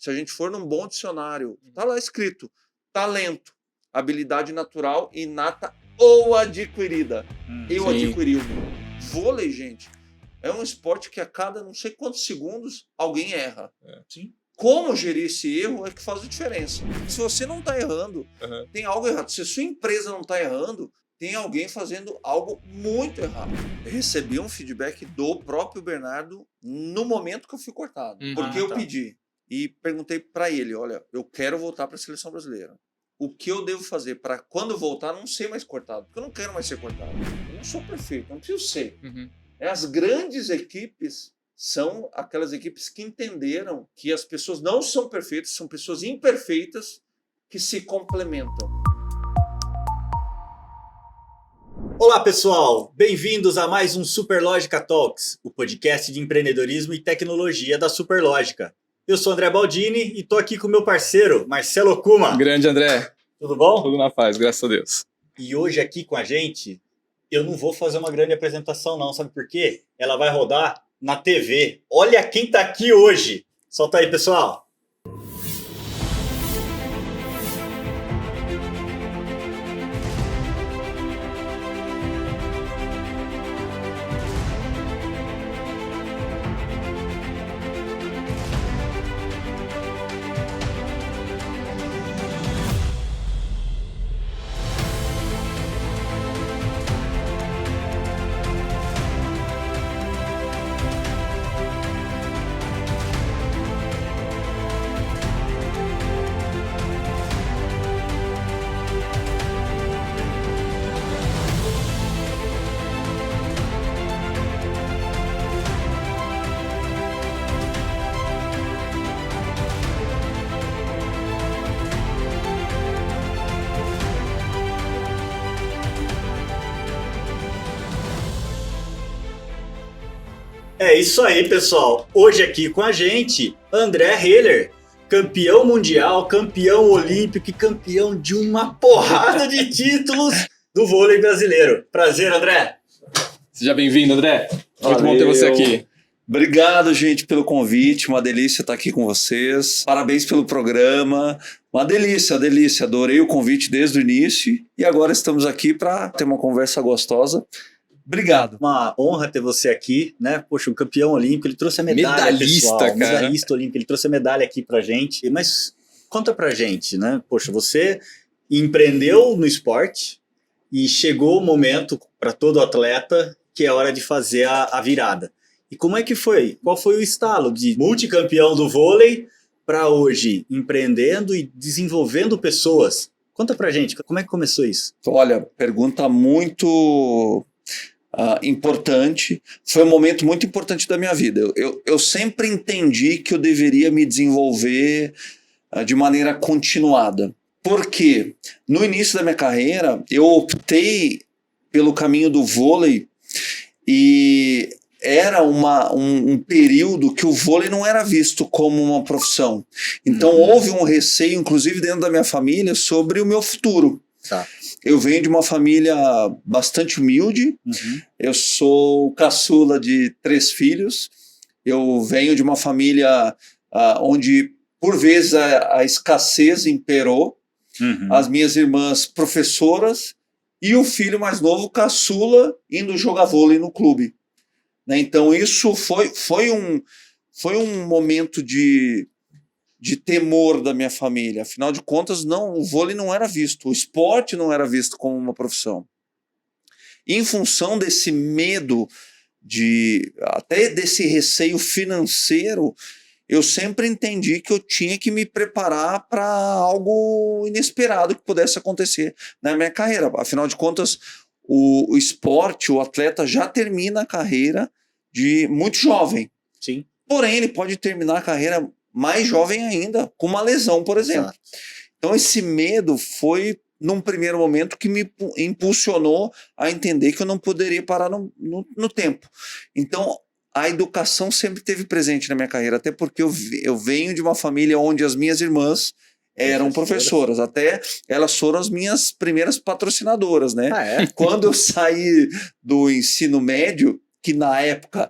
Se a gente for num bom dicionário, tá lá escrito: talento, habilidade natural, inata ou adquirida. Eu adquiri o meu. Vôlei, gente, é um esporte que a cada não sei quantos segundos alguém erra. Sim. Como gerir esse erro é que faz a diferença. Se você não está errando, tem algo errado. Se a sua empresa não está errando, tem alguém fazendo algo muito errado. Eu recebi um feedback do próprio Bernardo no momento que eu fui cortado. Porque eu pedi e perguntei para ele, olha, eu quero voltar para a seleção brasileira. O que eu devo fazer para quando eu voltar não ser mais cortado? Porque eu não quero mais ser cortado. Eu não sou perfeito, eu não preciso ser. As grandes equipes são aquelas equipes que entenderam que as pessoas não são perfeitas, são pessoas imperfeitas que se complementam. Olá, pessoal! Bem-vindos a mais um Superlógica Talks, o podcast de empreendedorismo e tecnologia da Superlógica. Eu sou André Baldini e estou aqui com o meu parceiro, Marcelo Okuma. Grande André. Tudo bom? Tudo na paz, graças a Deus. E hoje aqui com a gente, eu não vou fazer uma grande apresentação não, sabe por quê? Ela vai rodar na TV. Olha quem está aqui hoje! Solta aí, pessoal! É isso aí, pessoal. Hoje aqui com a gente, André Heller, campeão mundial, campeão olímpico e campeão de uma porrada de títulos do vôlei brasileiro. Prazer, André. Seja bem-vindo, André. Muito bom ter você aqui. Obrigado, gente, pelo convite. Uma delícia estar aqui com vocês. Parabéns pelo programa. Uma delícia, delícia. Adorei o convite desde o início e agora estamos aqui para ter uma conversa gostosa. Obrigado. Uma honra ter você aqui, né? Poxa, um campeão olímpico, ele trouxe a medalha, medalhista, pessoal. cara. Medalhista olímpico, ele trouxe a medalha aqui pra gente. Mas conta pra gente, né? Poxa, você empreendeu no esporte e chegou o momento para todo atleta que é hora de fazer a virada. E como é que foi? Qual foi o estalo de multicampeão do vôlei para hoje empreendendo e desenvolvendo pessoas? Conta pra gente, como é que começou isso? Olha, pergunta muito importante. Foi um momento muito importante da minha vida. Eu sempre entendi que eu deveria me desenvolver de maneira continuada. Porque no início da minha carreira, eu optei pelo caminho do vôlei e era um período que o vôlei não era visto como uma profissão. Então houve um receio, inclusive dentro da minha família, sobre o meu futuro. Tá. Eu venho de uma família bastante humilde, eu sou caçula de 3 filhos, eu venho de uma família onde por vezes a escassez imperou, as minhas irmãs professoras e o filho mais novo caçula indo jogar vôlei no clube. Né? Então isso foi um momento de temor da minha família. Afinal de contas, o vôlei não era visto, o esporte não era visto como uma profissão. E em função desse medo, até desse receio financeiro, eu sempre entendi que eu tinha que me preparar para algo inesperado que pudesse acontecer na minha carreira. Afinal de contas, o esporte, o atleta já termina a carreira de muito jovem. Sim. Porém, ele pode terminar a carreira mais jovem ainda, com uma lesão, por exemplo. Exato. Então esse medo foi, num primeiro momento, que me impulsionou a entender que eu não poderia parar no tempo. Então a educação sempre esteve presente na minha carreira, até porque eu venho de uma família onde as minhas irmãs eram professoras, até elas foram as minhas primeiras patrocinadoras, né? Quando eu saí do ensino médio, que na época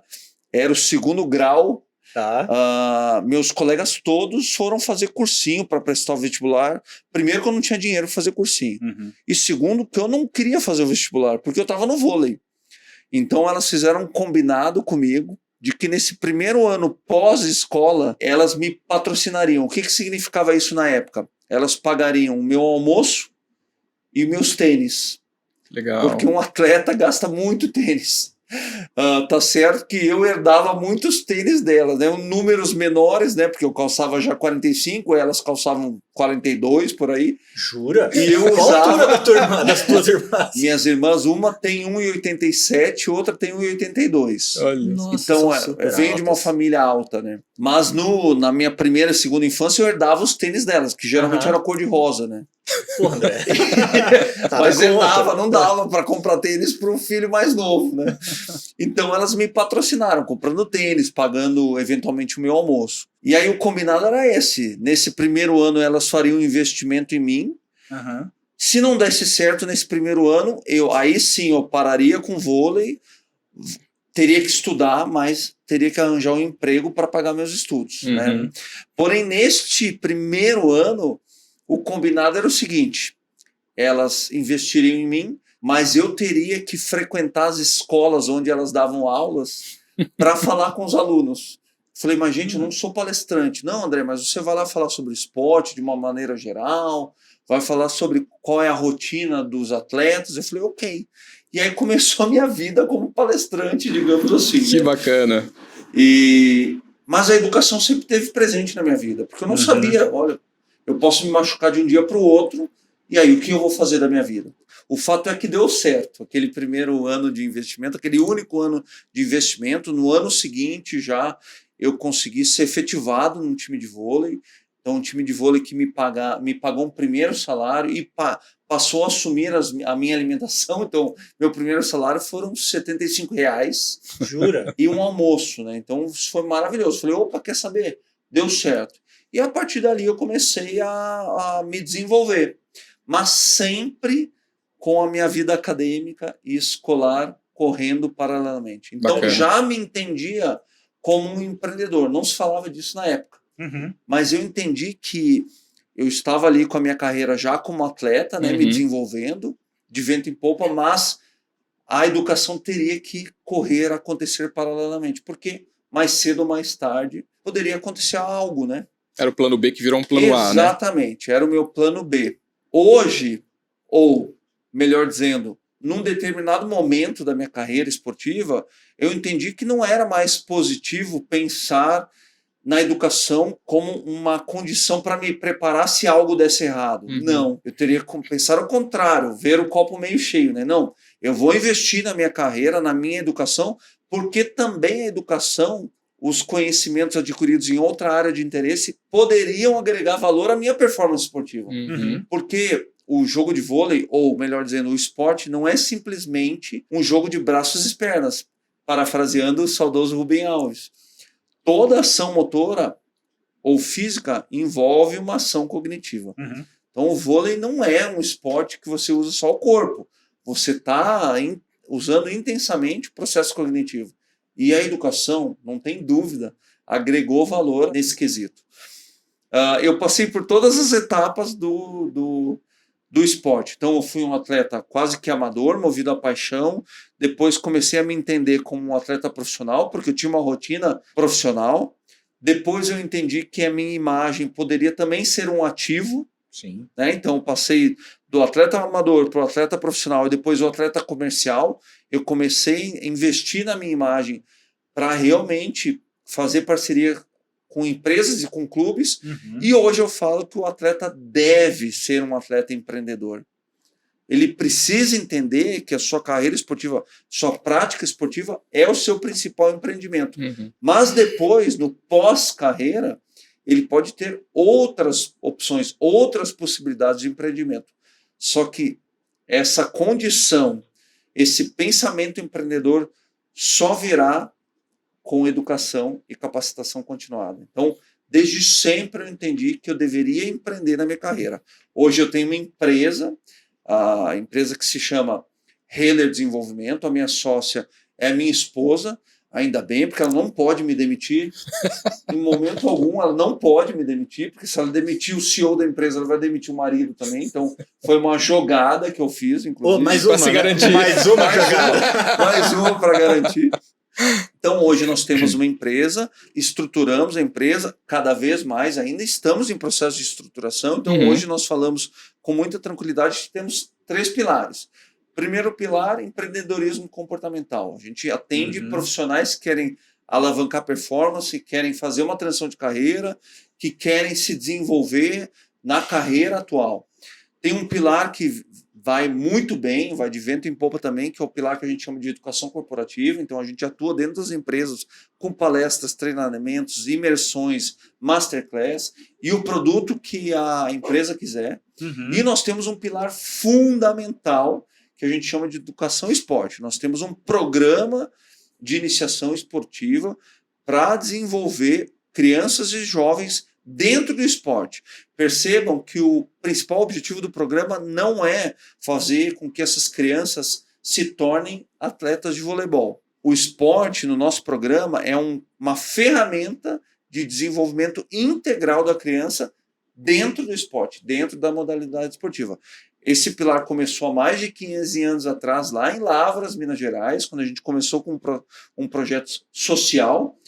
era o 2º grau, Tá. Meus colegas todos foram fazer cursinho para prestar o vestibular. Primeiro que eu não tinha dinheiro para fazer cursinho. E segundo que eu não queria fazer o vestibular, porque eu estava no vôlei. Então elas fizeram um combinado comigo de que nesse primeiro ano pós-escola elas me patrocinariam. O que significava isso na época? Elas pagariam o meu almoço e meus tênis. Legal. Porque um atleta gasta muito tênis. Tá certo que eu herdava muitos tênis delas, né? Números menores, né? Porque eu calçava já 45, elas calçavam 42 por aí. Jura? E eu Qual a usava... altura das tuas irmãs? Minhas irmãs, uma tem 1,87, outra tem 1,82. Olha. Então, eu venho de uma família alta, né? Mas na minha primeira e segunda infância, eu herdava os tênis delas, que geralmente era cor de rosa, né? Pô, André. Mas herdava, não dava para comprar tênis para um filho mais novo, né? Então, elas me patrocinaram, comprando tênis, pagando eventualmente o meu almoço. E aí, o combinado era esse. Nesse primeiro ano, elas fariam um investimento em mim. Se não desse certo nesse primeiro ano, aí sim eu pararia com vôlei, teria que estudar, mas teria que arranjar um emprego para pagar meus estudos. Né? Porém, neste primeiro ano, o combinado era o seguinte: elas investiriam em mim, mas eu teria que frequentar as escolas onde elas davam aulas para falar com os alunos. Falei, mas gente, eu não sou palestrante. Não, André, mas você vai lá falar sobre esporte de uma maneira geral, vai falar sobre qual é a rotina dos atletas. Eu falei, ok. E aí começou a minha vida como palestrante, digamos assim. Que bacana. Mas a educação sempre esteve presente na minha vida, porque eu não sabia, olha, eu posso me machucar de um dia para o outro, e aí o que eu vou fazer da minha vida? O fato é que deu certo, aquele primeiro ano de investimento, aquele único ano de investimento. No ano seguinte já eu consegui ser efetivado num time de vôlei. Então, um time de vôlei que me pagou um primeiro salário e passou a assumir a minha alimentação. Então, meu primeiro salário foram R$75. Jura? E um almoço, né? Então, isso foi maravilhoso. Falei, opa, quer saber? Deu certo. E a partir dali eu comecei a me desenvolver. Mas sempre com a minha vida acadêmica e escolar correndo paralelamente. Então, Bacana. já me entendia como um empreendedor. Não se falava disso na época. Mas eu entendi que eu estava ali com a minha carreira já como atleta, né, me desenvolvendo de vento em popa, mas a educação teria que acontecer paralelamente, porque mais cedo ou mais tarde poderia acontecer algo, né? Era o plano B que virou um plano A, né? Exatamente, era o meu plano B. Hoje, ou melhor dizendo, num determinado momento da minha carreira esportiva, eu entendi que não era mais positivo pensar na educação como uma condição para me preparar se algo desse errado. Não, eu teria que pensar o contrário, ver o copo meio cheio, né? Não, eu vou investir na minha carreira, na minha educação, porque também a educação, os conhecimentos adquiridos em outra área de interesse poderiam agregar valor à minha performance esportiva. Porque o jogo de vôlei, ou melhor dizendo, o esporte, não é simplesmente um jogo de braços e pernas, parafraseando o saudoso Rubem Alves. Toda ação motora ou física envolve uma ação cognitiva. Então, o vôlei não é um esporte que você usa só o corpo. Você está usando intensamente o processo cognitivo. E a educação, não tem dúvida, agregou valor nesse quesito. Eu passei por todas as etapas do esporte. Então, eu fui um atleta quase que amador, movido à paixão. Depois comecei a me entender como um atleta profissional, porque eu tinha uma rotina profissional. Depois eu entendi que a minha imagem poderia também ser um ativo. Sim. Né? Então, eu passei do atleta amador para o atleta profissional e depois o atleta comercial. Eu comecei a investir na minha imagem para realmente fazer parceria com empresas e com clubes. E hoje eu falo que o atleta deve ser um atleta empreendedor. Ele precisa entender que a sua carreira esportiva, sua prática esportiva é o seu principal empreendimento. Mas depois, no pós-carreira, ele pode ter outras opções, outras possibilidades de empreendimento. Só que essa condição, esse pensamento empreendedor só virá com educação e capacitação continuada. Então, desde sempre eu entendi que eu deveria empreender na minha carreira. Hoje eu tenho uma empresa, a empresa que se chama Heiler Desenvolvimento, a minha sócia é a minha esposa, Ainda bem, porque ela não pode me demitir. Em momento algum, ela não pode me demitir, porque se ela demitir o CEO da empresa, ela vai demitir o marido também. Então, foi uma jogada que eu fiz, inclusive. Mais uma, pra se garantir. Mais uma jogada. Mais uma para garantir. Então, hoje nós temos uma empresa, estruturamos a empresa cada vez mais, ainda estamos em processo de estruturação. Então, hoje nós falamos com muita tranquilidade que temos 3 pilares. Primeiro pilar, empreendedorismo comportamental. A gente atende profissionais que querem alavancar performance, que querem fazer uma transição de carreira, que querem se desenvolver na carreira atual. Tem um pilar que vai muito bem, vai de vento em popa também, que é o pilar que a gente chama de educação corporativa. Então, a gente atua dentro das empresas com palestras, treinamentos, imersões, masterclass e o produto que a empresa quiser. E nós temos um pilar fundamental que a gente chama de educação e esporte. Nós temos um programa de iniciação esportiva para desenvolver crianças e jovens dentro do esporte. Percebam que o principal objetivo do programa não é fazer com que essas crianças se tornem atletas de voleibol. O esporte no nosso programa é uma ferramenta de desenvolvimento integral da criança dentro do esporte, dentro da modalidade esportiva. Esse pilar começou há mais de 15 anos atrás, lá em Lavras, Minas Gerais, quando a gente começou com um projeto social.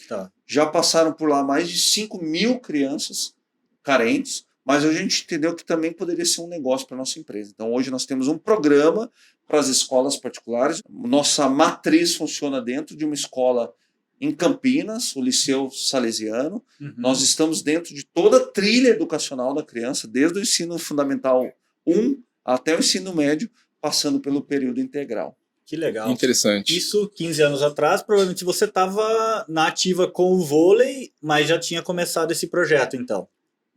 Já passaram por lá mais de 5.000 crianças carentes, mas a gente entendeu que também poderia ser um negócio para a nossa empresa. Então, hoje nós temos um programa para as escolas particulares. Nossa matriz funciona dentro de uma escola em Campinas, o Liceu Salesiano. Nós estamos dentro de toda a trilha educacional da criança, desde o ensino fundamental 1 até o ensino médio, passando pelo período integral. Que legal. Interessante. Isso, 15 anos atrás, provavelmente você estava na ativa com o vôlei, mas já tinha começado esse projeto, então,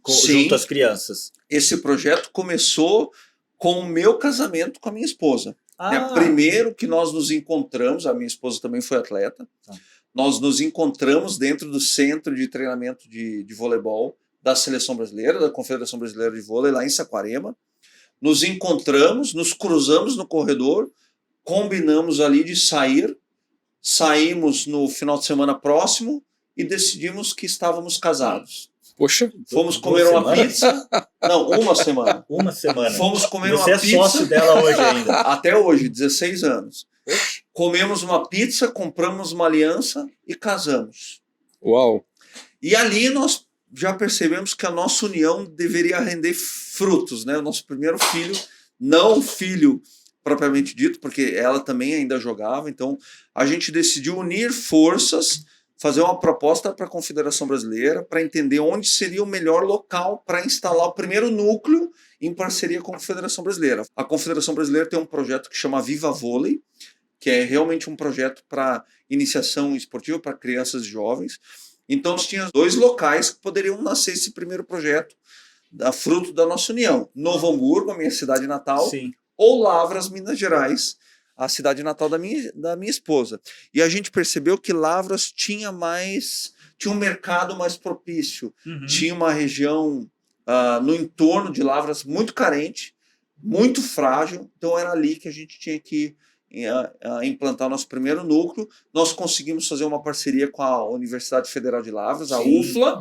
junto às crianças. Esse projeto começou com o meu casamento com a minha esposa. Primeiro que nós nos encontramos, a minha esposa também foi atleta, nós nos encontramos dentro do centro de treinamento de voleibol da Seleção Brasileira, da Confederação Brasileira de Vôlei, lá em Saquarema. Nos encontramos, nos cruzamos no corredor, combinamos ali de sair, saímos no final de semana próximo e decidimos que estávamos casados. Poxa. Fomos comer uma pizza. Não, uma semana. Uma semana. Fomos comer Você uma pizza. Você é sócio dela hoje ainda. Até hoje, 16 anos. Comemos uma pizza, compramos uma aliança e casamos. Uau. E ali nós já percebemos que a nossa união deveria render frutos, né? O nosso primeiro filho, não filho propriamente dito, porque ela também ainda jogava, então a gente decidiu unir forças, fazer uma proposta para a Confederação Brasileira, para entender onde seria o melhor local para instalar o primeiro núcleo em parceria com a Confederação Brasileira. A Confederação Brasileira tem um projeto que chama Viva Vôlei, que é realmente um projeto para iniciação esportiva para crianças e jovens. Então, nós tínhamos 2 locais que poderiam nascer esse primeiro projeto, fruto da nossa união. Novo Hamburgo, a minha cidade natal, ou Lavras, Minas Gerais, a cidade natal da minha esposa. E a gente percebeu que Lavras tinha um mercado mais propício, tinha uma região no entorno de Lavras muito carente, muito frágil, então era ali que a gente tinha que implantar o nosso primeiro núcleo. Nós conseguimos fazer uma parceria com a Universidade Federal de Lavras, a UFLA,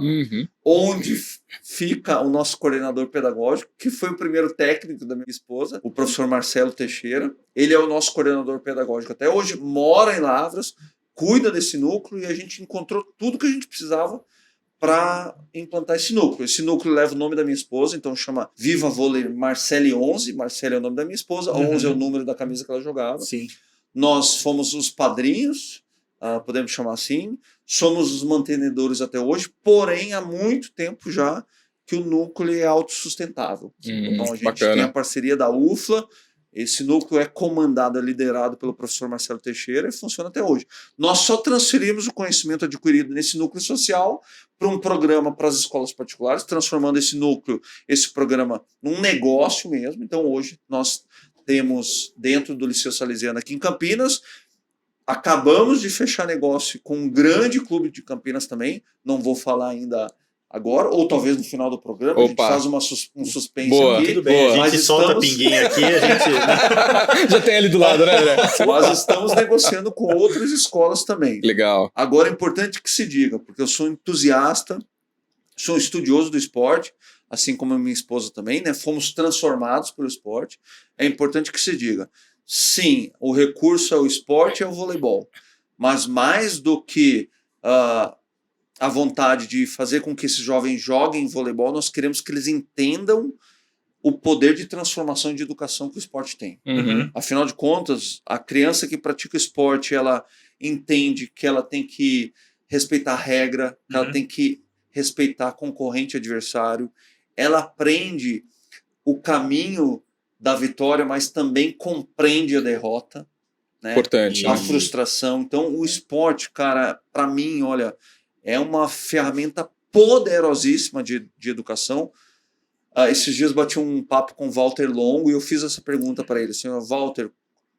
onde fica o nosso coordenador pedagógico, que foi o primeiro técnico da minha esposa, o professor Marcelo Teixeira. Ele é o nosso coordenador pedagógico até hoje, mora em Lavras, cuida desse núcleo, e a gente encontrou tudo que a gente precisava para implantar esse núcleo. Esse núcleo leva o nome da minha esposa, então chama Viva Vôlei Marcele 11. Marcele é o nome da minha esposa, 11 é o número da camisa que ela jogava. Nós fomos os padrinhos, podemos chamar assim, somos os mantenedores até hoje, porém há muito tempo já que o núcleo é autossustentável. Então a gente tem a parceria da UFLA. Esse núcleo é comandado, é liderado pelo professor Marcelo Teixeira e funciona até hoje. Nós só transferimos o conhecimento adquirido nesse núcleo social para um programa para as escolas particulares, transformando esse programa num negócio mesmo. Então hoje nós temos dentro do Liceu Salesiano aqui em Campinas, acabamos de fechar negócio com um grande clube de Campinas também, não vou falar ainda agora, ou talvez no final do programa, a gente Opa. faz um suspense Boa. aqui. Tudo bem, Boa. a Mas gente solta a estamos- pinguinha aqui, a gente... Já tem ali do lado, né, André? Nós estamos negociando com outras escolas também. Legal. Agora é importante que se diga, porque eu sou entusiasta, sou um estudioso do esporte, assim como a minha esposa também, né? Fomos transformados pelo esporte. É importante que se diga, sim, o recurso é o esporte, é o voleibol, mas mais do que a vontade de fazer com que esses jovens joguem voleibol, nós queremos que eles entendam o poder de transformação e de educação que o esporte tem. Uhum. Afinal de contas, a criança que pratica esporte, ela entende que ela tem que respeitar a regra, que ela tem que respeitar concorrente e adversário, ela aprende o caminho da vitória, mas também compreende a derrota, né? Importante. A né? frustração. Então, o esporte, cara, para mim, olha, é uma ferramenta poderosíssima de educação. Esses dias bati um papo com o Walter Longo e eu fiz essa pergunta para ele, senhor Walter,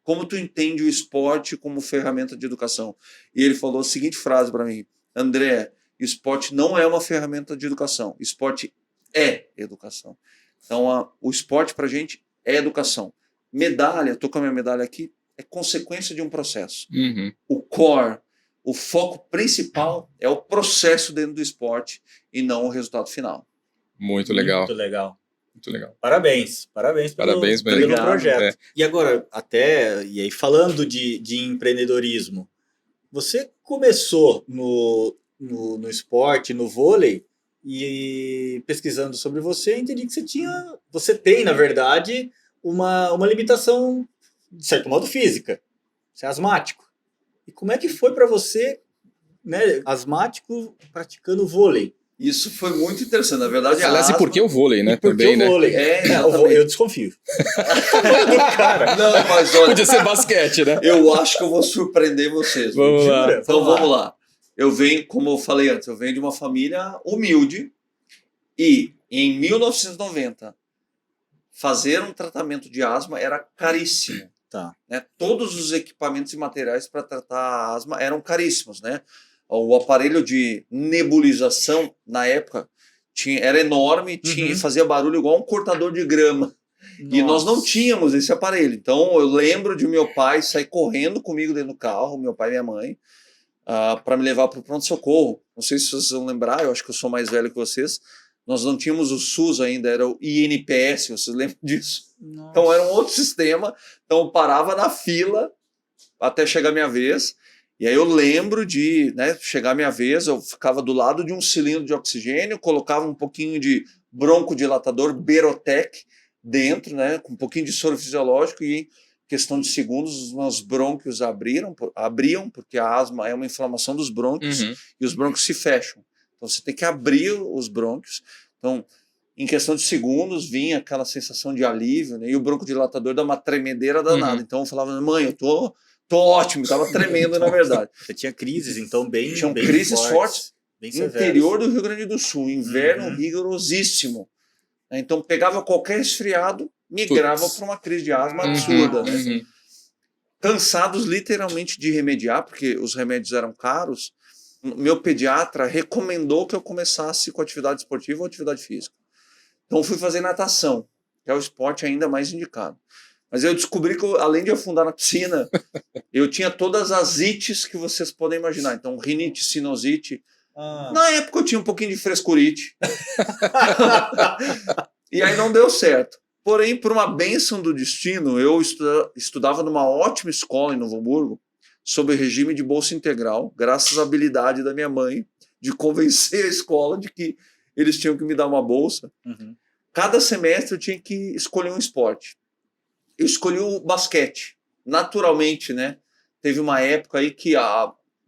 como tu entende o esporte como ferramenta de educação? E ele falou a seguinte frase para mim, André, esporte não é uma ferramenta de educação, esporte é educação. Então, o esporte para a gente é educação. Medalha, estou com a minha medalha aqui, é consequência de um processo. Uhum. O core, o foco principal é o processo dentro do esporte e não o resultado final. Muito legal. Muito legal. Muito legal. Parabéns Parabéns pelo mesmo. projeto. É. E agora, e aí falando de empreendedorismo, você começou no esporte, no vôlei, e pesquisando sobre você, entendi que você tem, na verdade, uma limitação, de certo modo, física. Você é asmático. E como é que foi para você, né, asmático, praticando vôlei? Isso foi muito interessante. Na verdade, Aliás, e por que o vôlei, né? Por que Também, o né? vôlei? Eu desconfio. Cara, Não, mas olha, Podia ser basquete, né? eu acho que eu vou surpreender vocês. Vamos lá. jura? Então vamos lá. Eu venho, como eu falei antes, eu venho de uma família humilde e em 1990 fazer um tratamento de asma era caríssimo. Tá. Né? Todos os equipamentos e materiais para tratar a asma eram caríssimos, né? O aparelho de nebulização na época era enorme, fazia barulho igual um cortador de grama. E nós não tínhamos esse aparelho. Então eu lembro de meu pai sair correndo comigo dentro do carro, meu pai e minha mãe, para me levar para o pronto-socorro. Não sei se vocês vão lembrar, eu acho que eu sou mais velho que vocês. Nós não tínhamos o SUS ainda, era o INPS, vocês lembram disso? Nossa. Então era um outro sistema. Então eu parava na fila até chegar a minha vez. E aí eu lembro de, né, chegar a minha vez, eu ficava do lado de um cilindro de oxigênio, colocava um pouquinho de broncodilatador Berotec dentro, né, com um pouquinho de soro fisiológico e em questão de segundos os meus brônquios abriam, porque a asma é uma inflamação dos brônquios e os brônquios se fecham. Então você tem que abrir os brônquios. Então, em questão de segundos, vinha aquela sensação de alívio, né, e o broncodilatador dá uma tremedeira danada. Então eu falava, mãe, eu tô ótimo, estava tremendo na verdade. Você tinha crises, então, Tinham bem crises fortes. bem severas. Interior do Rio Grande do Sul, inverno rigorosíssimo. Então pegava qualquer resfriado, migrava para uma crise de asma absurda. Né? Cansados literalmente de remediar, porque os remédios eram caros, meu pediatra recomendou que eu começasse com atividade esportiva ou atividade física. Então fui fazer natação, que é o esporte ainda mais indicado. Mas eu descobri que, além de afundar na piscina, eu tinha todas as ites que vocês podem imaginar. Então, rinite, sinusite. Na época eu tinha um pouquinho de frescurite. E aí não deu certo. Porém, por uma bênção do destino, eu estudava numa ótima escola em Novo Hamburgo, sob regime de bolsa integral, graças à habilidade da minha mãe de convencer a escola de que eles tinham que me dar uma bolsa. Cada semestre eu tinha que escolher um esporte. Eu escolhi o basquete, naturalmente, né? Teve uma época aí que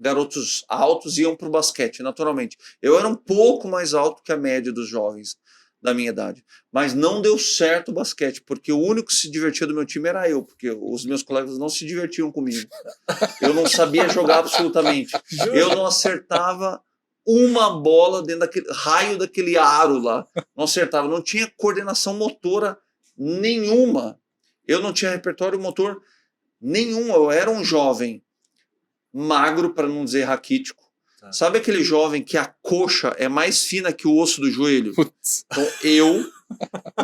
garotos altos iam para o basquete, naturalmente. Eu era um pouco mais alto que a média dos jovens da minha idade, mas não deu certo o basquete, porque o único que se divertia do meu time era eu, porque os meus colegas não se divertiam comigo. Eu não sabia jogar absolutamente. Eu não acertava uma bola dentro daquele raio daquele aro lá. Não acertava, não tinha coordenação motora nenhuma. Eu não tinha repertório motor nenhum. Eu era um jovem magro, para não dizer raquítico, Tá. Sabe aquele jovem que a coxa é mais fina que o osso do joelho? Putz. Então,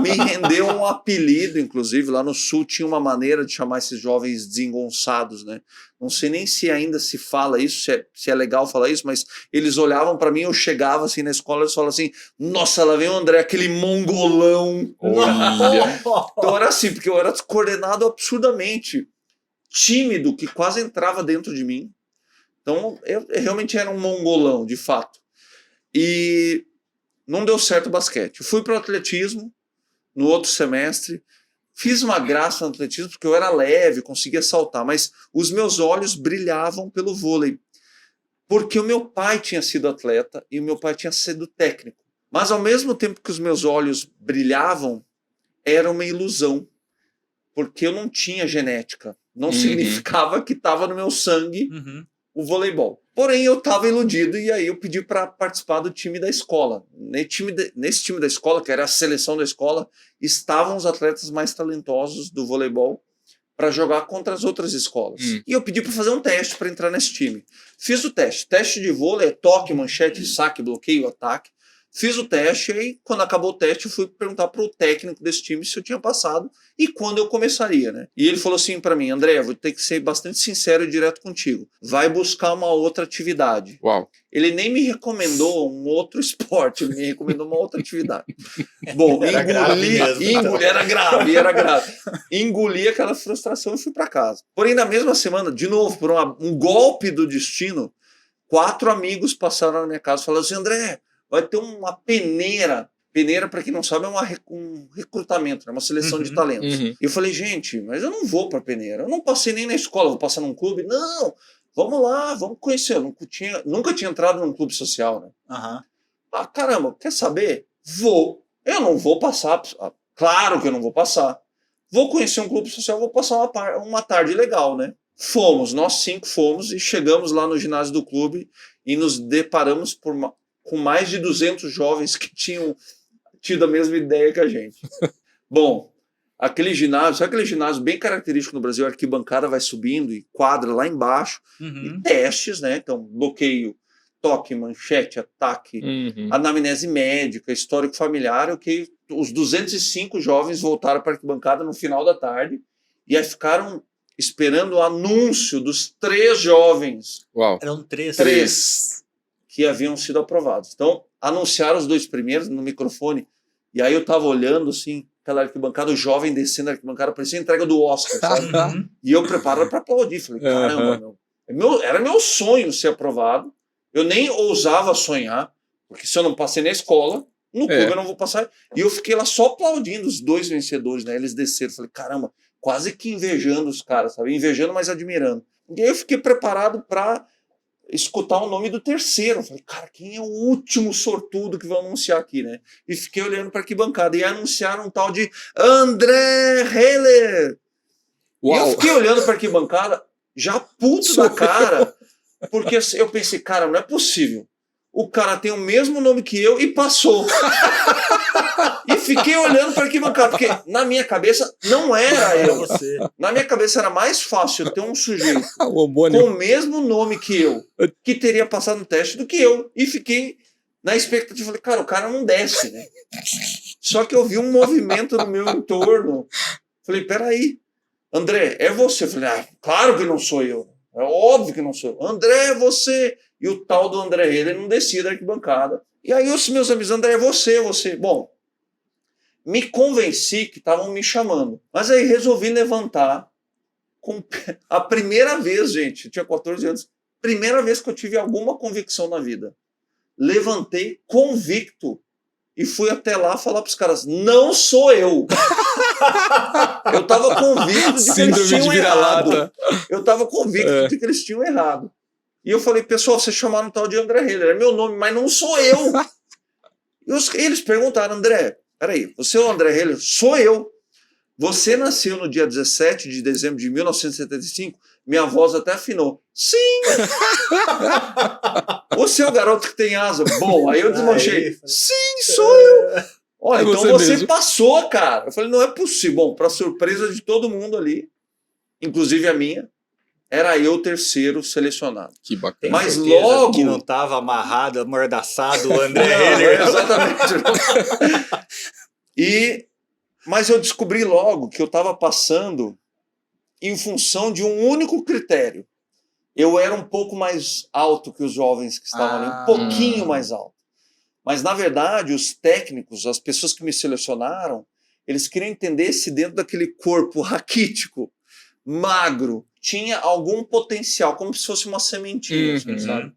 me rendeu um apelido, inclusive, lá no Sul tinha uma maneira de chamar esses jovens desengonçados, né? Não sei nem se ainda se fala isso, se é legal falar isso, mas eles olhavam para mim, eu chegava assim na escola, eles falavam assim, nossa, lá vem o André, aquele mongolão. Olha. Então era assim, porque eu era coordenado absurdamente, tímido, que quase entrava dentro de mim. Então, eu realmente era um mongolão, de fato. E não deu certo o basquete. Eu fui para o atletismo no outro semestre, fiz uma graça no atletismo porque eu era leve, conseguia saltar, mas os meus olhos brilhavam pelo vôlei, porque o meu pai tinha sido atleta e o meu pai tinha sido técnico. Mas ao mesmo tempo que os meus olhos brilhavam, era uma ilusão, porque eu não tinha genética. Não significava que estava no meu sangue o voleibol. Porém, eu estava iludido e aí eu pedi para participar do time da escola. Nesse time da escola, que era a seleção da escola, estavam os atletas mais talentosos do voleibol para jogar contra as outras escolas. E eu pedi para fazer um teste para entrar nesse time. Fiz o teste. Teste de vôlei é toque, manchete, saque, bloqueio, ataque. Fiz o teste e aí, quando acabou o teste, eu fui perguntar para o técnico desse time se eu tinha passado e quando eu começaria, né? E ele falou assim para mim, André, vou ter que ser bastante sincero e direto contigo. Vai buscar uma outra atividade. Uau. Ele nem me recomendou um outro esporte, ele me recomendou uma outra atividade. Bom, Era grave mesmo, então. era grave. Engoli aquela frustração e fui para casa. Porém, na mesma semana, de novo, por um golpe do destino, 4 amigos passaram na minha casa e falaram assim, André, vai ter uma peneira. Peneira, para quem não sabe, é um recrutamento, né? Uma seleção de talentos. E eu falei, gente, mas eu não vou para peneira. Eu não passei nem na escola, vou passar num clube. Não, vamos lá, vamos conhecer. Eu nunca tinha entrado num clube social, né? Ah, caramba, quer saber? Vou. Eu não vou passar. Claro que eu não vou passar. Vou conhecer um clube social, vou passar uma tarde legal, né? Nós 5 fomos e chegamos lá no ginásio do clube e nos deparamos com mais de 200 jovens que tinham tido a mesma ideia que a gente. Bom, aquele ginásio bem característico no Brasil, a arquibancada vai subindo e quadra lá embaixo, e testes, né? Então, bloqueio, toque, manchete, ataque, anamnese médica, histórico familiar, ok? Os 205 jovens voltaram para a arquibancada no final da tarde e aí ficaram esperando o anúncio dos 3 jovens. Uau. Eram 3. 3 que haviam sido aprovados. Então, anunciaram os 2 primeiros no microfone, e aí eu tava olhando, assim, aquela arquibancada, o jovem descendo a arquibancada, parecia a entrega do Oscar, sabe? E eu preparado para aplaudir. Falei, caramba, era meu sonho ser aprovado. Eu nem ousava sonhar, porque se eu não passei na escola, no clube eu não vou passar. E eu fiquei lá só aplaudindo os 2 vencedores, né? Eles desceram. Falei, caramba, quase que invejando os caras, sabe? Invejando, mas admirando. E aí eu fiquei preparado para escutar o nome do terceiro. Eu falei, cara, quem é o último sortudo que vão anunciar aqui, né? E fiquei olhando para arquibancada e anunciaram um tal de André Heller. Uau. E eu fiquei olhando para arquibancada, já puto da cara, porque eu pensei, cara, não é possível. O cara tem o mesmo nome que eu e passou. E fiquei olhando para arquibancada, porque na minha cabeça não era eu. Na minha cabeça era mais fácil ter um sujeito com o mesmo nome que eu, que teria passado no teste, do que eu. E fiquei na expectativa, falei, cara, o cara não desce, né? Só que eu vi um movimento no meu entorno. Falei, peraí, André, é você? Eu falei, claro que não sou eu. É óbvio que não sou eu. André, é você. E o tal do André Heller não descia da arquibancada. E aí os meus amigos, André, é você. Bom, me convenci que estavam me chamando. Mas aí resolvi levantar. A primeira vez, gente, eu tinha 14 anos, primeira vez que eu tive alguma convicção na vida. Levantei convicto e fui até lá falar para os caras, não sou eu. Eu estava convicto de que eles tinham errado. Eu estava convicto de que eles tinham errado. E eu falei, pessoal, vocês chamaram um tal de André Heller, é meu nome, mas não sou eu. E eles perguntaram, André, peraí, você é o André Heller? Sou eu. Você nasceu no dia 17 de dezembro de 1975? Minha voz até afinou. Sim! Você é o garoto que tem asa? Bom, aí eu desmanchei. Sim, sou eu. Olha, então você passou, cara. Eu falei, não é possível. Bom, para surpresa de todo mundo ali, inclusive a minha, era eu o terceiro selecionado. Que bacana. Tem Mas certeza logo- que não estava amarrado, amordaçado o André Não, Renner. exatamente. Mas eu descobri logo que eu estava passando em função de um único critério. Eu era um pouco mais alto que os jovens que estavam ali, um pouquinho mais alto. Mas, na verdade, os técnicos, as pessoas que me selecionaram, eles queriam entender se dentro daquele corpo raquítico, magro, tinha algum potencial, como se fosse uma sementinha, assim, sabe?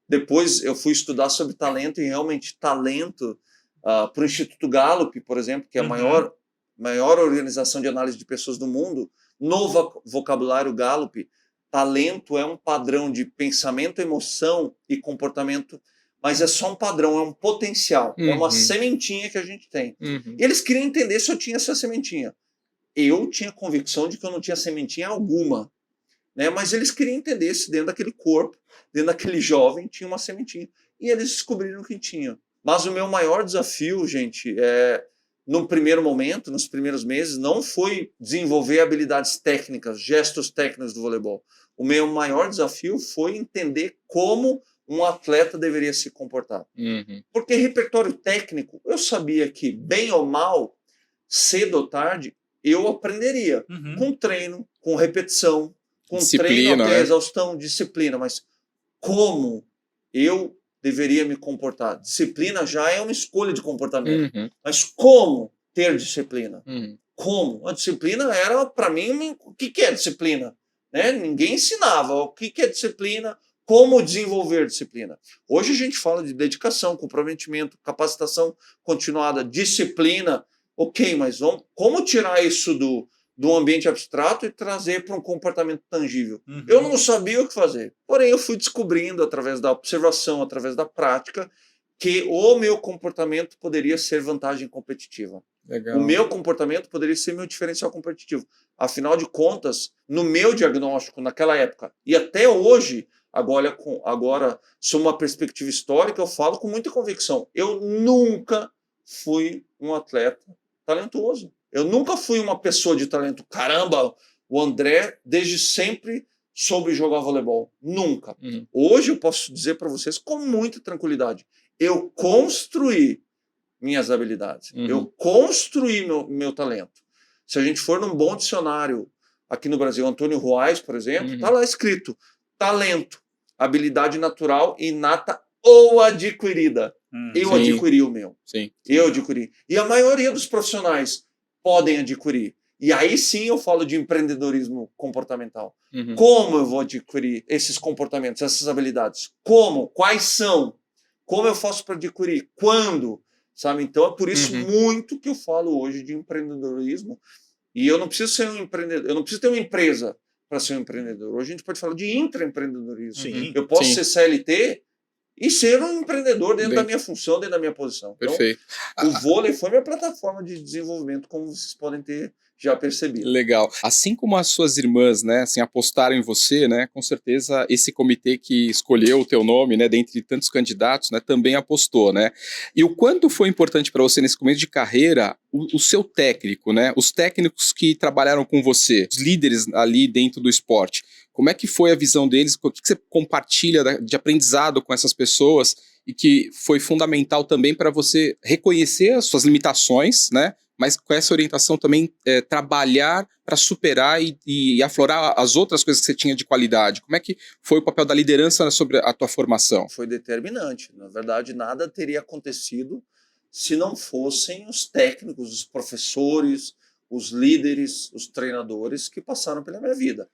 Depois eu fui estudar sobre talento e realmente talento, para o Instituto Gallup, por exemplo, que é a maior organização de análise de pessoas do mundo, no vocabulário Gallup, talento é um padrão de pensamento, emoção e comportamento, mas é só um padrão, é um potencial, é uma sementinha que a gente tem. E eles queriam entender se eu tinha essa sementinha. Eu tinha convicção de que eu não tinha sementinha alguma, né? Mas eles queriam entender se dentro daquele corpo, dentro daquele jovem, tinha uma sementinha. E eles descobriram que tinha. Mas o meu maior desafio, gente, no primeiro momento, nos primeiros meses, não foi desenvolver habilidades técnicas, gestos técnicos do voleibol. O meu maior desafio foi entender como um atleta deveria se comportar. Porque repertório técnico, eu sabia que, bem ou mal, cedo ou tarde, eu aprenderia. Com treino, com repetição, com treino até exaustão, disciplina. Mas como eu deveria me comportar? Disciplina já é uma escolha de comportamento. Mas como ter disciplina? Como? A disciplina era, para mim, o que é disciplina? Né? Ninguém ensinava o que é disciplina, como desenvolver disciplina. Hoje a gente fala de dedicação, comprometimento, capacitação continuada, disciplina. Ok, mas como tirar isso do ambiente abstrato e trazer para um comportamento tangível? Eu não sabia o que fazer. Porém, eu fui descobrindo, através da observação, através da prática, que o meu comportamento poderia ser vantagem competitiva. Legal. O meu comportamento poderia ser meu diferencial competitivo. Afinal de contas, no meu diagnóstico, naquela época, e até hoje, agora, sob uma perspectiva histórica, eu falo com muita convicção. Eu nunca fui um atleta talentoso. Eu nunca fui uma pessoa de talento. Caramba, o André, desde sempre, soube jogar voleibol. Nunca. Hoje eu posso dizer para vocês com muita tranquilidade. Eu construí minhas habilidades. Eu construí meu talento. Se a gente for num bom dicionário aqui no Brasil, Antônio Ruais, por exemplo, está lá escrito talento, habilidade natural, inata ou adquirida. Eu adquiri o meu. Eu adquiri. E a maioria dos profissionais podem adquirir. E aí sim eu falo de empreendedorismo comportamental. Como eu vou adquirir esses comportamentos, essas habilidades? Como? Quais são? Como eu faço para adquirir? Quando? Sabe? Então é por isso muito que eu falo hoje de empreendedorismo. E eu não preciso ser um empreendedor, eu não preciso ter uma empresa para ser um empreendedor. Hoje a gente pode falar de intraempreendedorismo. Eu posso ser CLT e ser um empreendedor dentro da minha função, dentro da minha posição. Perfeito. Então, o vôlei foi minha plataforma de desenvolvimento, como vocês podem ter já percebido. Legal. Assim como as suas irmãs, né, assim, apostaram em você, né, com certeza esse comitê que escolheu o teu nome, né, dentre tantos candidatos, né, também apostou, né? E o quanto foi importante para você nesse começo de carreira o seu técnico, né, os técnicos que trabalharam com você, os líderes ali dentro do esporte? Como é que foi a visão deles? O que você compartilha de aprendizado com essas pessoas e que foi fundamental também para você reconhecer as suas limitações, né? Mas com essa orientação também trabalhar para superar e aflorar as outras coisas que você tinha de qualidade. Como é que foi o papel da liderança sobre a tua formação? Foi determinante. Na verdade, nada teria acontecido se não fossem os técnicos, os professores, os líderes, os treinadores que passaram pela minha vida.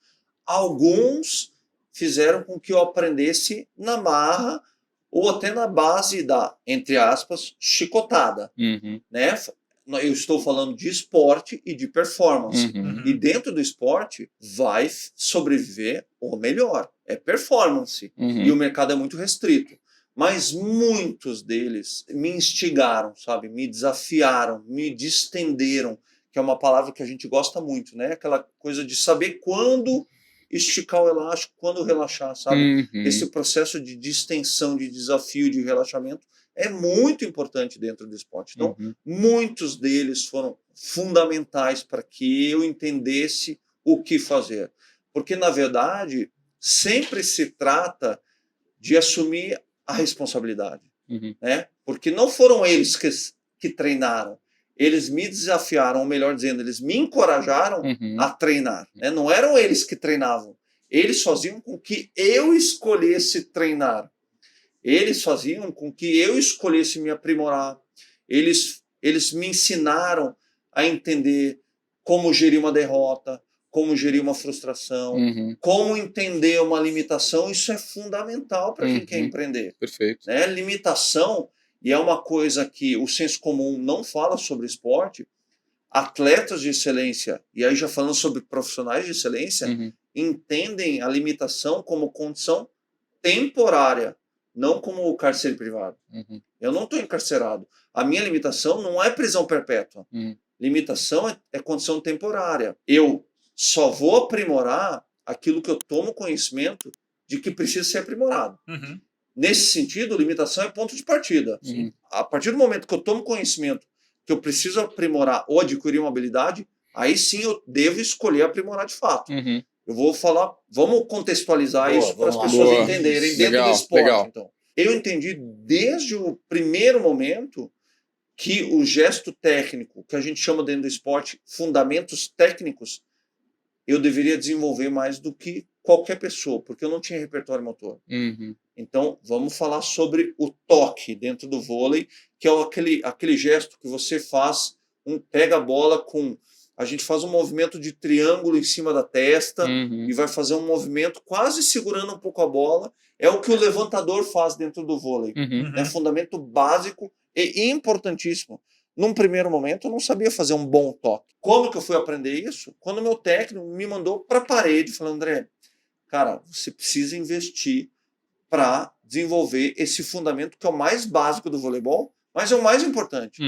Alguns fizeram com que eu aprendesse na marra ou até na base da, entre aspas, chicotada, né? Eu estou falando de esporte e de performance. E dentro do esporte vai sobreviver o melhor. É performance. E o mercado é muito restrito. Mas muitos deles me instigaram, sabe? Me desafiaram, me distenderam, que é uma palavra que a gente gosta muito, né? Aquela coisa de saber quando esticar o elástico, quando relaxar, sabe? Esse processo de distensão, de desafio, de relaxamento é muito importante dentro do esporte. Então, muitos deles foram fundamentais para que eu entendesse o que fazer. Porque, na verdade, sempre se trata de assumir a responsabilidade. Né? Porque não foram eles que treinaram. Eles me desafiaram, ou melhor dizendo, eles me encorajaram a treinar. Né? Não eram eles que treinavam. Eles faziam com que eu escolhesse treinar. Eles faziam com que eu escolhesse me aprimorar. Eles me ensinaram a entender como gerir uma derrota, como gerir uma frustração, como entender uma limitação. Isso é fundamental para quem quer empreender. Perfeito. Né? Limitação, e é uma coisa que o senso comum não fala sobre esporte, atletas de excelência, e aí já falando sobre profissionais de excelência, entendem a limitação como condição temporária, não como o cárcere privado. Eu não estou encarcerado. A minha limitação não é prisão perpétua. Limitação é condição temporária. Eu só vou aprimorar aquilo que eu tomo conhecimento de que precisa ser aprimorado. Nesse sentido, limitação é ponto de partida. A partir do momento que eu tomo conhecimento que eu preciso aprimorar ou adquirir uma habilidade, aí sim eu devo escolher aprimorar de fato. Eu vou falar, vamos contextualizar isso para as pessoas entenderem dentro do esporte. Então, eu entendi desde o primeiro momento que o gesto técnico, que a gente chama dentro do esporte fundamentos técnicos, eu deveria desenvolver mais do que qualquer pessoa, porque eu não tinha repertório motor. Então, vamos falar sobre o toque dentro do vôlei, que é aquele gesto que você faz, pega a bola com... A gente faz um movimento de triângulo em cima da testa e vai fazer um movimento quase segurando um pouco a bola. É o que o levantador faz dentro do vôlei. É fundamento básico e importantíssimo. Num primeiro momento, eu não sabia fazer um bom toque. Como que eu fui aprender isso? Quando o meu técnico me mandou para a parede, falando, André, cara, você precisa investir para desenvolver esse fundamento que é o mais básico do voleibol, mas é o mais importante.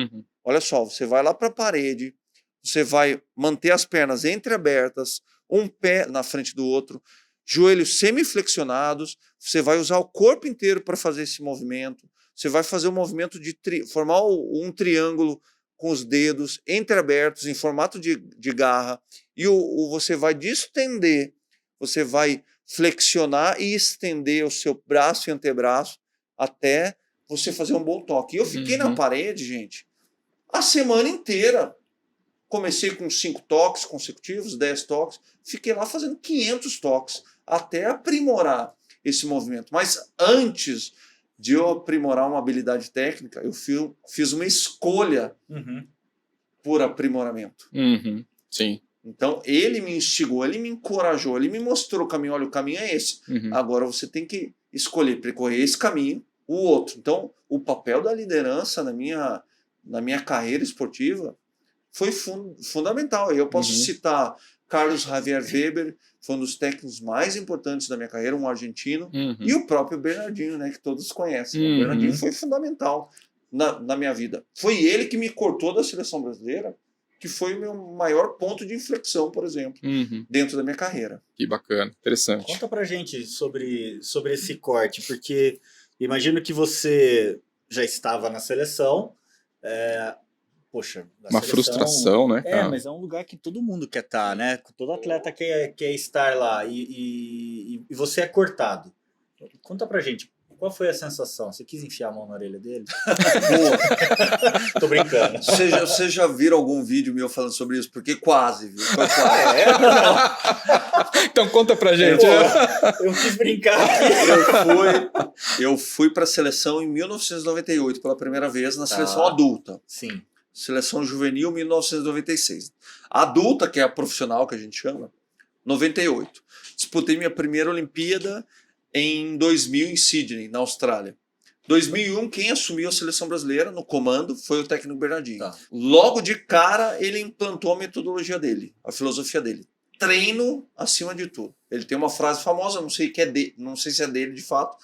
Olha só, você vai lá para a parede, você vai manter as pernas entreabertas, um pé na frente do outro, joelhos semiflexionados, você vai usar o corpo inteiro para fazer esse movimento, você vai fazer um movimento de formar um triângulo com os dedos entreabertos em formato de garra, e você vai distender, você vai flexionar e estender o seu braço e antebraço até você fazer um bom toque. E eu fiquei na parede, gente, a semana inteira. Comecei com 5 toques consecutivos, 10 toques, fiquei lá fazendo 500 toques, até aprimorar esse movimento. Mas antes de eu aprimorar uma habilidade técnica, eu fiz uma escolha por aprimoramento. Sim. Então, ele me instigou, ele me encorajou, ele me mostrou o caminho. Olha, o caminho é esse. Agora você tem que escolher, percorrer esse caminho, o outro. Então, o papel da liderança na minha carreira esportiva foi fundamental. Eu posso citar Carlos Javier Weber, foi um dos técnicos mais importantes da minha carreira, um argentino, e o próprio Bernardinho, né, que todos conhecem. O Bernardinho foi fundamental na minha vida. Foi ele que me cortou da seleção brasileira, que foi o meu maior ponto de inflexão, por exemplo, dentro da minha carreira. Que bacana, interessante. Conta pra gente sobre esse corte, porque imagino que você já estava na seleção, poxa, uma frustração, né, cara? Mas é um lugar que todo mundo quer estar, né? Todo atleta quer estar lá e você é cortado. Conta pra gente, qual foi a sensação? Você quis enfiar a mão na orelha dele? Tô brincando. Você já viram algum vídeo meu falando sobre isso? Porque quase, viu? Foi quase. Então conta pra gente. Eu quis brincar aqui. Eu fui pra seleção em 1998, pela primeira vez, na seleção adulta. Sim. Seleção juvenil, 1996. A adulta, que é a profissional que a gente chama, 98. Disputei minha primeira Olimpíada em 2000 em Sydney, na Austrália. 2001, quem assumiu a seleção brasileira no comando foi o técnico Bernardinho. Logo de cara, ele implantou a metodologia dele, a filosofia dele. Treino acima de tudo. Ele tem uma frase famosa, não sei se é dele de fato,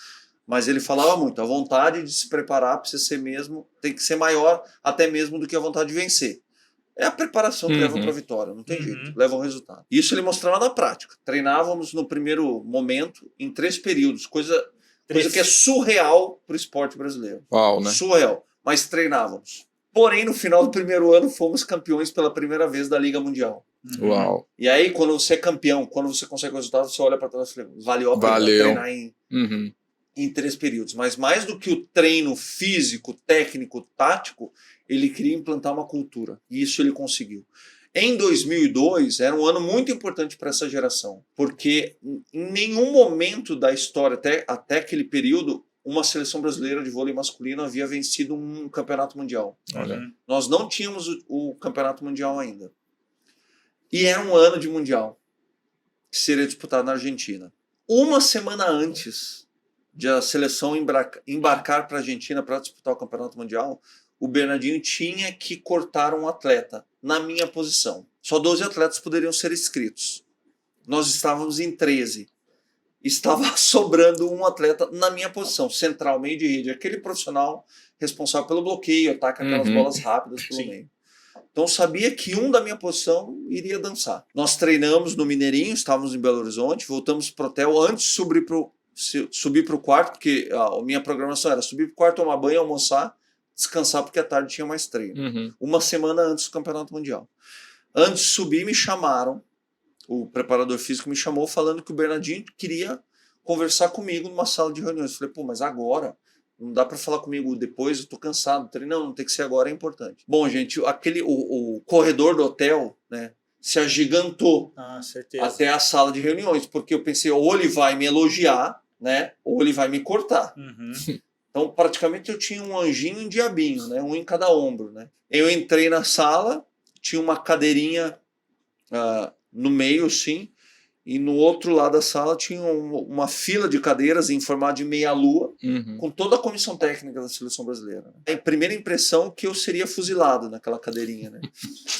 mas ele falava muito, a vontade de se preparar precisa ser mesmo, tem que ser maior até mesmo do que a vontade de vencer. É a preparação que leva para a vitória, não tem jeito, leva ao resultado. Isso ele mostrava na prática. Treinávamos no primeiro momento em 3 períodos, coisa que é surreal para o esporte brasileiro. Uau, né? Surreal, mas treinávamos. Porém, no final do primeiro ano, fomos campeões pela primeira vez da Liga Mundial. Uau. E aí, quando você é campeão, quando você consegue o resultado, você olha para trás e fala, valeu a pena treinar em 3 períodos. Mas mais do que o treino físico, técnico, tático, ele queria implantar uma cultura. E isso ele conseguiu. Em 2002, era um ano muito importante para essa geração, porque em nenhum momento da história, até aquele período, uma seleção brasileira de vôlei masculino havia vencido um campeonato mundial. Nós não tínhamos o campeonato mundial ainda. E era um ano de mundial, que seria disputado na Argentina. Uma semana antes de a seleção embarcar para a Argentina para disputar o campeonato mundial, o Bernardinho tinha que cortar um atleta na minha posição. Só 12 atletas poderiam ser inscritos. Nós estávamos em 13. Estava sobrando um atleta na minha posição, central, meio de rede, aquele profissional responsável pelo bloqueio, ataca aquelas bolas rápidas pelo meio. Então eu sabia que um da minha posição iria dançar. Nós treinamos no Mineirinho, estávamos em Belo Horizonte, voltamos para o hotel antes de subir para o quarto, porque a minha programação era subir para o quarto, tomar banho, almoçar, descansar, porque à tarde tinha mais treino. Uma semana antes do Campeonato Mundial. Antes de subir, me chamaram, o preparador físico me chamou falando que o Bernardinho queria conversar comigo numa sala de reuniões. Eu falei, pô, mas agora? Não dá para falar comigo depois, eu tô cansado. Não, tem que ser agora, é importante. Bom, gente, o corredor do hotel, né, se agigantou até a sala de reuniões, porque eu pensei, ou ele vai me elogiar, né, ou ele vai me cortar. Então, praticamente, eu tinha um anjinho e um diabinho, né, um em cada ombro, né. Eu entrei na sala, tinha uma cadeirinha no meio, sim, e no outro lado da sala tinha uma fila de cadeiras em formato de meia-lua, com toda a comissão técnica da seleção brasileira. A primeira impressão que eu seria fuzilado naquela cadeirinha, né?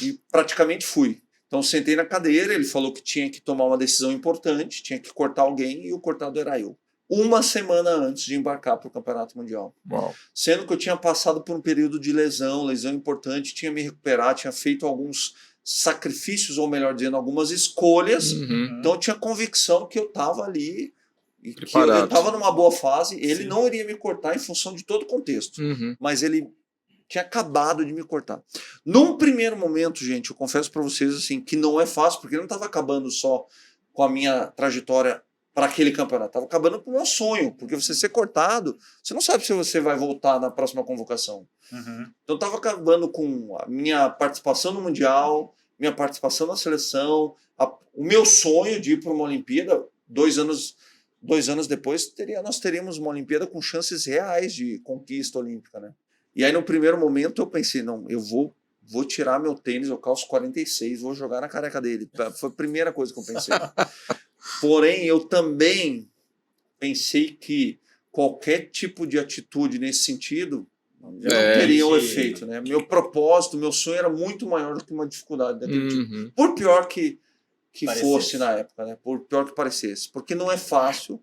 E praticamente fui. Então sentei na cadeira, ele falou que tinha que tomar uma decisão importante, tinha que cortar alguém, e o cortado era eu. Uma semana antes de embarcar para o Campeonato Mundial. Uau. Sendo que eu tinha passado por um período de lesão importante, tinha me recuperado, tinha feito alguns sacrifícios, ou melhor dizendo, algumas escolhas. Então eu tinha convicção que eu estava ali e que eu estava numa boa fase. Ele não iria me cortar em função de todo o contexto, mas ele tinha acabado de me cortar. Num primeiro momento, gente, eu confesso para vocês assim, que não é fácil, porque ele não estava acabando só com a minha trajetória para aquele campeonato, estava acabando com o meu sonho, porque você ser cortado, você não sabe se você vai voltar na próxima convocação. Então estava acabando com a minha participação no Mundial, minha participação na seleção, o meu sonho de ir para uma Olimpíada. 2 anos depois nós teríamos uma Olimpíada com chances reais de conquista olímpica, né? E aí no primeiro momento eu pensei, não, eu vou tirar meu tênis, eu calço 46, vou jogar na careca dele. Foi a primeira coisa que eu pensei. Porém, eu também pensei que qualquer tipo de atitude nesse sentido não teria um efeito, né? Meu propósito, meu sonho era muito maior do que uma dificuldade daquele tipo. Por pior que fosse na época, né? Por pior que parecesse. Porque não é fácil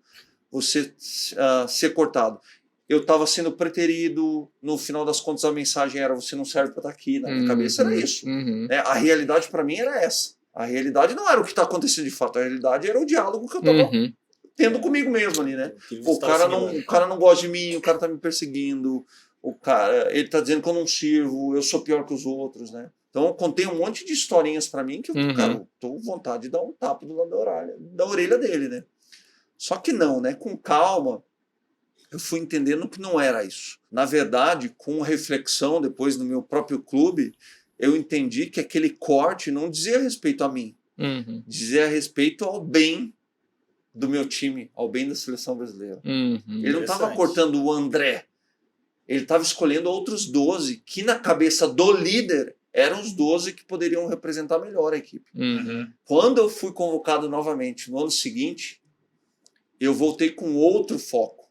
você ser cortado. Eu estava sendo preterido, no final das contas a mensagem era você não serve para estar aqui, na minha cabeça era isso. Né? A realidade para mim era essa. A realidade não era o que está acontecendo de fato, a realidade era o diálogo que eu estava tendo comigo mesmo ali, né? Pô, o cara não gosta de mim, o cara está me perseguindo, ele está dizendo que eu não sirvo, eu sou pior que os outros, né? Então eu contei um monte de historinhas para mim que eu tô com vontade de dar um tapa do lado da orelha dele, né? Só que não, né? Com calma, eu fui entendendo que não era isso. Na verdade, com reflexão, depois no meu próprio clube, eu entendi que aquele corte não dizia respeito a mim, dizia respeito ao bem do meu time, ao bem da seleção brasileira. Ele não estava cortando o André, ele estava escolhendo outros 12, que na cabeça do líder eram os 12 que poderiam representar melhor a equipe. Quando eu fui convocado novamente no ano seguinte, eu voltei com outro foco.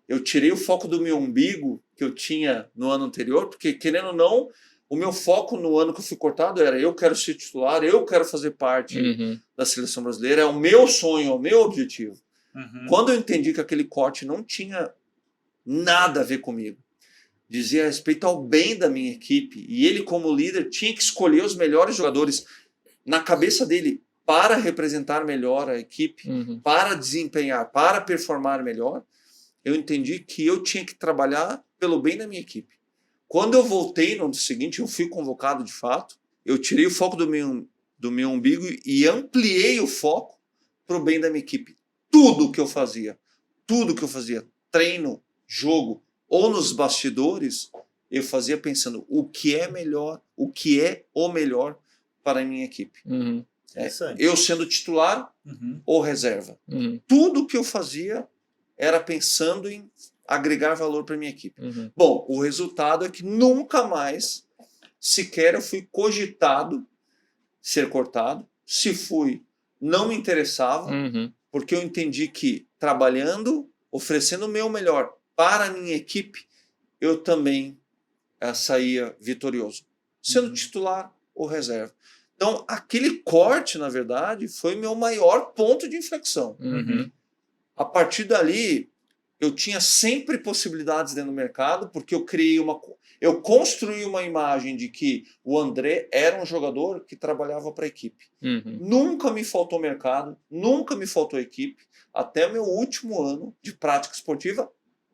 Eu tirei o foco do meu umbigo que eu tinha no ano anterior, porque, querendo ou não, o meu foco no ano que eu fui cortado era eu quero ser titular, eu quero fazer parte da seleção brasileira, é o meu sonho, é o meu objetivo. Quando eu entendi que aquele corte não tinha nada a ver comigo, dizia a respeito ao bem da minha equipe, e ele como líder tinha que escolher os melhores jogadores na cabeça dele para representar melhor a equipe, para desempenhar, para performar melhor, eu entendi que eu tinha que trabalhar pelo bem da minha equipe. Quando eu voltei no ano seguinte, eu fui convocado de fato, eu tirei o foco do meu umbigo e ampliei o foco para o bem da minha equipe. Tudo que eu fazia, treino, jogo ou nos bastidores, eu fazia pensando o que é melhor, o que é o melhor para a minha equipe. Eu sendo titular ou reserva. Tudo que eu fazia era pensando em agregar valor para a minha equipe. Bom, o resultado é que nunca mais sequer eu fui cogitado ser cortado. Se fui, não me interessava, porque eu entendi que trabalhando, oferecendo o meu melhor para a minha equipe, eu também saía vitorioso, sendo titular ou reserva. Então, aquele corte, na verdade, foi meu maior ponto de inflexão. A partir dali, eu tinha sempre possibilidades dentro do mercado, porque eu construí uma imagem de que o André era um jogador que trabalhava para a equipe. Nunca me faltou mercado, nunca me faltou equipe, até o meu último ano de prática esportiva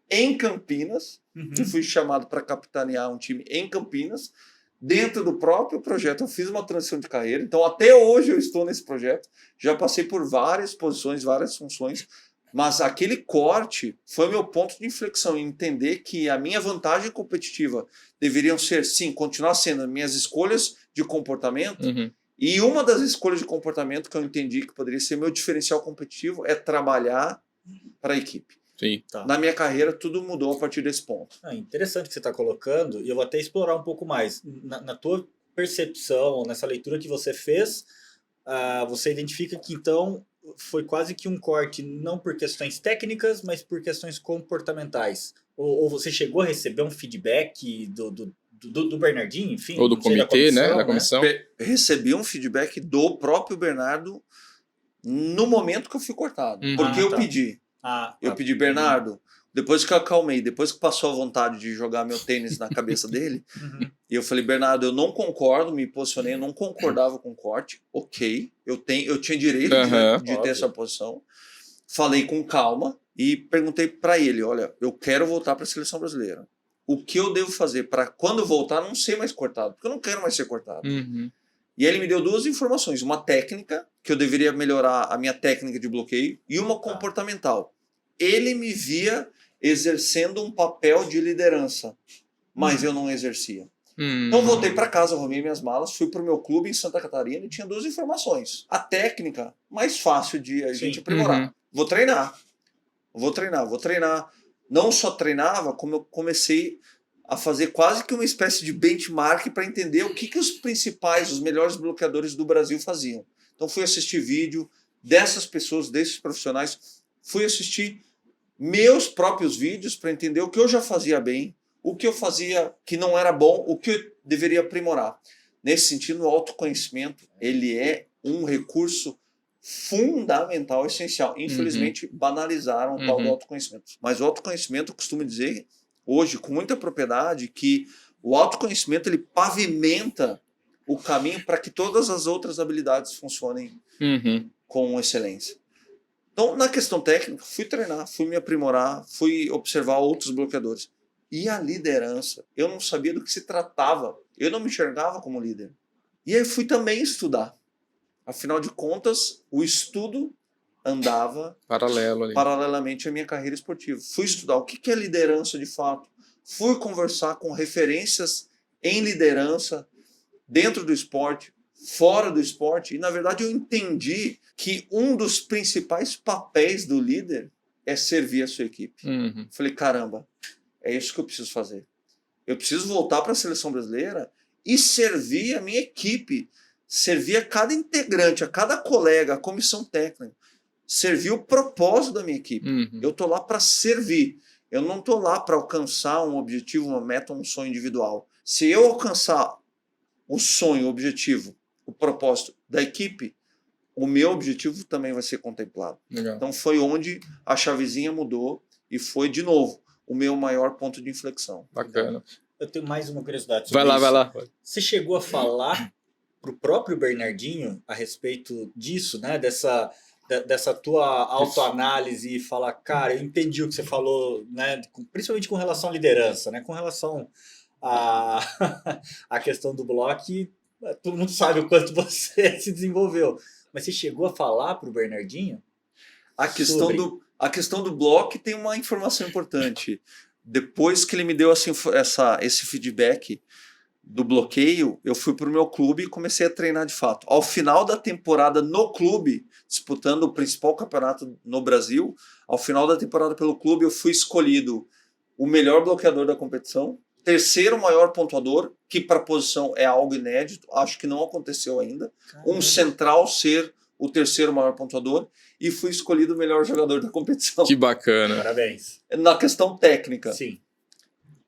em Campinas, que fui chamado para capitanear um time em Campinas. Dentro do próprio projeto, eu fiz uma transição de carreira, então até hoje eu estou nesse projeto, já passei por várias posições, várias funções, mas aquele corte foi meu ponto de inflexão, em entender que a minha vantagem competitiva deveriam ser, sim, continuar sendo as minhas escolhas de comportamento, e uma das escolhas de comportamento que eu entendi que poderia ser meu diferencial competitivo é trabalhar para a equipe. Sim. Na minha carreira, tudo mudou a partir desse ponto. Interessante que você está colocando, e eu vou até explorar um pouco mais. Na tua percepção, nessa leitura que você fez, você identifica que, então, foi quase que um corte, não por questões técnicas, mas por questões comportamentais. Ou você chegou a receber um feedback do Bernardinho, enfim? Ou do comitê, da comissão? Recebi um feedback do próprio Bernardo no momento que eu fui cortado. Porque eu pedi. Eu pedi, Bernardo, depois que eu acalmei, depois que passou a vontade de jogar meu tênis na cabeça dele, e eu falei, Bernardo, eu não concordo, me posicionei, eu não concordava com o corte, ok, eu tinha direito de ter essa posição. Falei com calma e perguntei para ele, olha, eu quero voltar para a seleção brasileira. O que eu devo fazer para quando eu voltar não ser mais cortado? Porque eu não quero mais ser cortado. E ele me deu duas informações, uma técnica, que eu deveria melhorar a minha técnica de bloqueio, e uma comportamental. Ele me via exercendo um papel de liderança, mas eu não exercia. Então voltei para casa, arrumei minhas malas, fui para o meu clube em Santa Catarina e tinha duas informações. A técnica, mais fácil de a gente aprimorar. Vou treinar. Não só treinava, como eu comecei a fazer quase que uma espécie de benchmark para entender o que os principais, os melhores bloqueadores do Brasil faziam. Então fui assistir vídeo dessas pessoas, desses profissionais, fui assistir meus próprios vídeos para entender o que eu já fazia bem, o que eu fazia que não era bom, o que eu deveria aprimorar. Nesse sentido, o autoconhecimento, ele é um recurso fundamental, essencial. Infelizmente, banalizaram o tal do autoconhecimento. Mas o autoconhecimento, eu costumo dizer, hoje, com muita propriedade, que o autoconhecimento, ele pavimenta o caminho para que todas as outras habilidades funcionem com excelência. Então, na questão técnica, fui treinar, fui me aprimorar, fui observar outros bloqueadores. E a liderança, eu não sabia do que se tratava. Eu não me enxergava como líder. E aí fui também estudar. Afinal de contas, o estudo andava paralelamente à minha carreira esportiva. Fui estudar o que é liderança de fato. Fui conversar com referências em liderança dentro do esporte, fora do esporte. E, na verdade, eu entendi que um dos principais papéis do líder é servir a sua equipe. Falei, caramba, é isso que eu preciso fazer. Eu preciso voltar para a seleção brasileira e servir a minha equipe, servir a cada integrante, a cada colega, a comissão técnica, servir o propósito da minha equipe. Eu estou lá para servir. Eu não estou lá para alcançar um objetivo, uma meta, um sonho individual. Se eu alcançar o sonho, o objetivo, o propósito da equipe, o meu objetivo também vai ser contemplado. Legal. Então foi onde a chavezinha mudou e foi, de novo, o meu maior ponto de inflexão. Bacana. Eu tenho mais uma curiosidade Vai sobre lá, isso. vai lá. Você chegou a falar para o próprio Bernardinho a respeito disso, né? Dessa tua autoanálise e falar, cara, eu entendi o que você falou, né? Principalmente com relação à liderança, né? Com relação a, a questão do bloco, todo mundo sabe o quanto você se desenvolveu. Mas você chegou a falar para o Bernardinho? A questão do bloco tem uma informação importante. Depois que ele me deu esse feedback do bloqueio, eu fui para o meu clube e comecei a treinar de fato. Ao final da temporada no clube, disputando o principal campeonato no Brasil, ao final da temporada pelo clube, eu fui escolhido o melhor bloqueador da competição, terceiro maior pontuador, que para a posição é algo inédito, acho que não aconteceu ainda. Caramba. Um central ser o terceiro maior pontuador, e fui escolhido o melhor jogador da competição. Que bacana. Parabéns. Na questão técnica. Sim.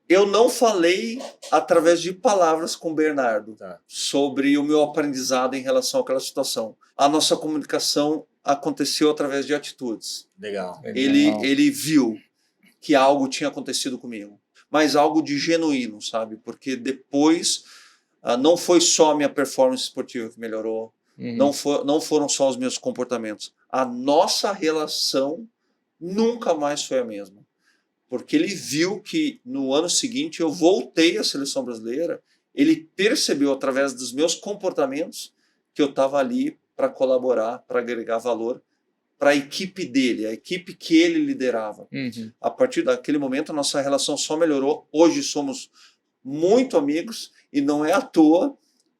Eu não falei através de palavras com o Bernardo sobre o meu aprendizado em relação àquela situação. A nossa comunicação aconteceu através de atitudes. Legal. Ele viu que algo tinha acontecido comigo, mas algo de genuíno, sabe? Porque depois não foi só a minha performance esportiva que melhorou, não foram só os meus comportamentos. A nossa relação nunca mais foi a mesma. Porque ele viu que no ano seguinte eu voltei à seleção brasileira, ele percebeu através dos meus comportamentos que eu estava ali para colaborar, para agregar valor para a equipe dele, a equipe que ele liderava. A partir daquele momento a nossa relação só melhorou. Hoje somos muito amigos e não é à toa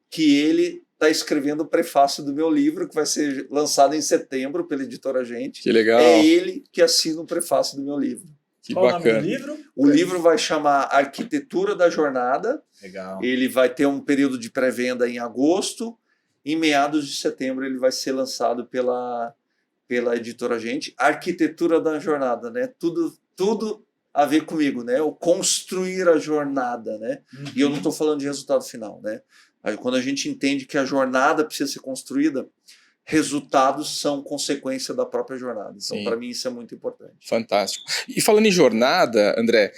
que ele está escrevendo o prefácio do meu livro, que vai ser lançado em setembro pela editora Gente. Que legal. É ele que assina o prefácio do meu livro. Que Qual bacana. O nome do livro? O livro vai chamar Arquitetura da Jornada. Legal. Ele vai ter um período de pré-venda em agosto. Em meados de setembro ele vai ser lançado pela editora Gente. Arquitetura da Jornada, né? Tudo a ver comigo, né? O construir a jornada, né? E eu não estou falando de resultado final, né? Aí, quando a gente entende que a jornada precisa ser construída, resultados são consequência da própria jornada. Então, para mim, isso é muito importante. Fantástico. E falando em jornada, André,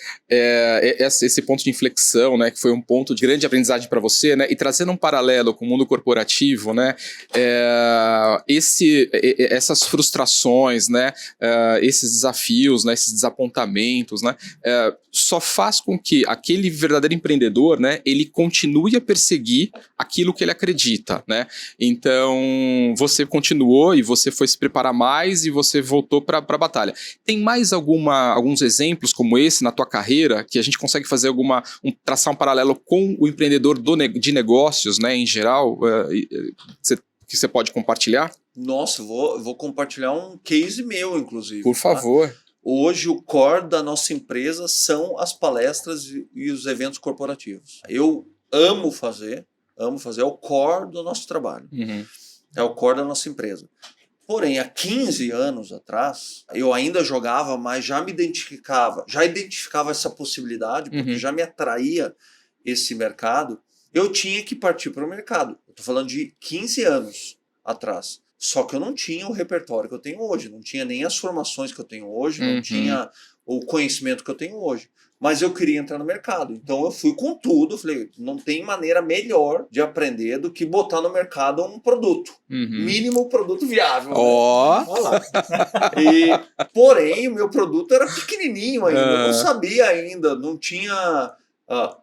esse ponto de inflexão, né, que foi um ponto de grande aprendizagem para você, né, e trazendo um paralelo com o mundo corporativo, né, essas frustrações, né, esses desafios, né, esses desapontamentos, né, só faz com que aquele verdadeiro empreendedor, né, ele continue a perseguir aquilo que ele acredita, né. Então, você continuou e você foi se preparar mais e você voltou para a batalha. Tem mais alguns exemplos como esse na tua carreira que a gente consegue fazer traçar um paralelo com o empreendedor de negócios, né, em geral, que você pode compartilhar? Nossa, vou compartilhar um case meu, inclusive. Por favor. Tá? Hoje o core da nossa empresa são as palestras e os eventos corporativos. Eu amo fazer, é o core do nosso trabalho. É o core da nossa empresa. Porém, há 15 anos atrás, eu ainda jogava, mas já identificava essa possibilidade, porque já me atraía esse mercado. Eu tinha que partir para o mercado. Eu estou falando de 15 anos atrás. Só que eu não tinha o repertório que eu tenho hoje, não tinha nem as formações que eu tenho hoje, não tinha o conhecimento que eu tenho hoje. Mas eu queria entrar no mercado. Então eu fui com tudo, falei, não tem maneira melhor de aprender do que botar no mercado um produto. Mínimo produto viável. Né? Porém, o meu produto era pequenininho ainda, eu não sabia ainda, não tinha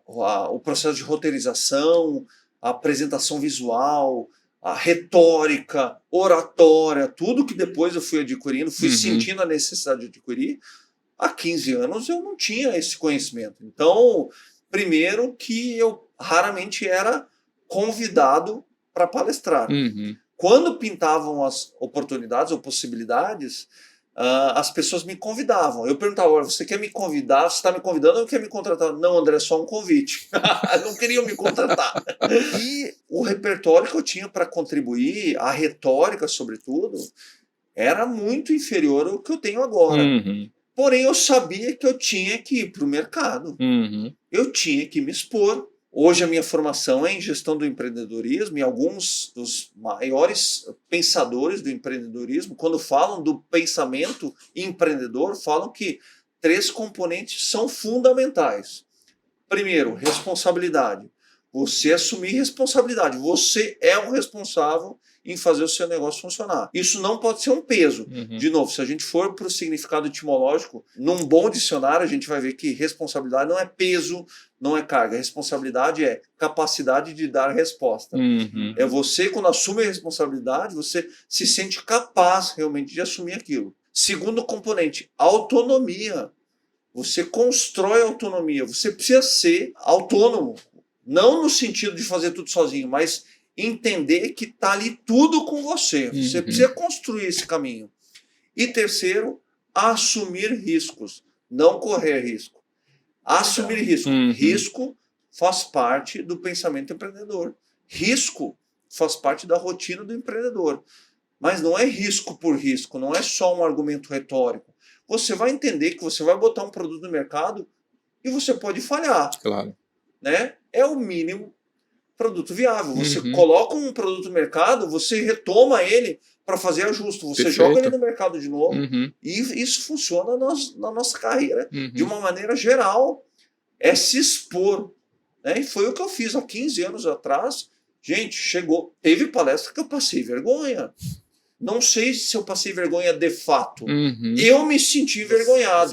o processo de roteirização, a apresentação visual, a retórica, oratória, tudo que depois eu fui adquirindo, fui sentindo a necessidade de adquirir. Há 15 anos eu não tinha esse conhecimento. Então, primeiro que eu raramente era convidado para palestrar. Quando pintavam as oportunidades ou possibilidades, as pessoas me convidavam. Eu perguntava, você quer me convidar? Você está me convidando ou quer me contratar? Não, André, é só um convite. Não queriam me contratar. E o repertório que eu tinha para contribuir, a retórica, sobretudo, era muito inferior ao que eu tenho agora. Porém, eu sabia que eu tinha que ir para o mercado. Eu tinha que me expor. Hoje a minha formação é em gestão do empreendedorismo e alguns dos maiores pensadores do empreendedorismo, quando falam do pensamento empreendedor, falam que 3 componentes são fundamentais. Primeiro, responsabilidade. Você assumir responsabilidade. Você é o responsável em fazer o seu negócio funcionar. Isso não pode ser um peso. De novo, se a gente for para o significado etimológico, num bom dicionário a gente vai ver que responsabilidade não é peso, não é carga. Responsabilidade é capacidade de dar resposta. É você, quando assume a responsabilidade, você se sente capaz realmente de assumir aquilo. Segundo componente, autonomia. Você constrói autonomia. Você precisa ser autônomo. Não no sentido de fazer tudo sozinho, mas entender que está ali tudo com você. Você precisa construir esse caminho. E terceiro, assumir riscos. Não correr risco. Assumir risco. Risco faz parte do pensamento empreendedor. Risco faz parte da rotina do empreendedor. Mas não é risco por risco, não é só um argumento retórico. Você vai entender que você vai botar um produto no mercado e você pode falhar. Claro. Né? É o mínimo produto viável. Você coloca um produto no mercado, você retoma ele para fazer ajuste. Você Perfeito. joga ele no mercado de novo. E isso funciona na nossa carreira de uma maneira geral. É se expor. Né? E foi o que eu fiz há 15 anos atrás. Gente, teve palestra que eu passei vergonha. Não sei se eu passei vergonha de fato. Eu me senti envergonhado.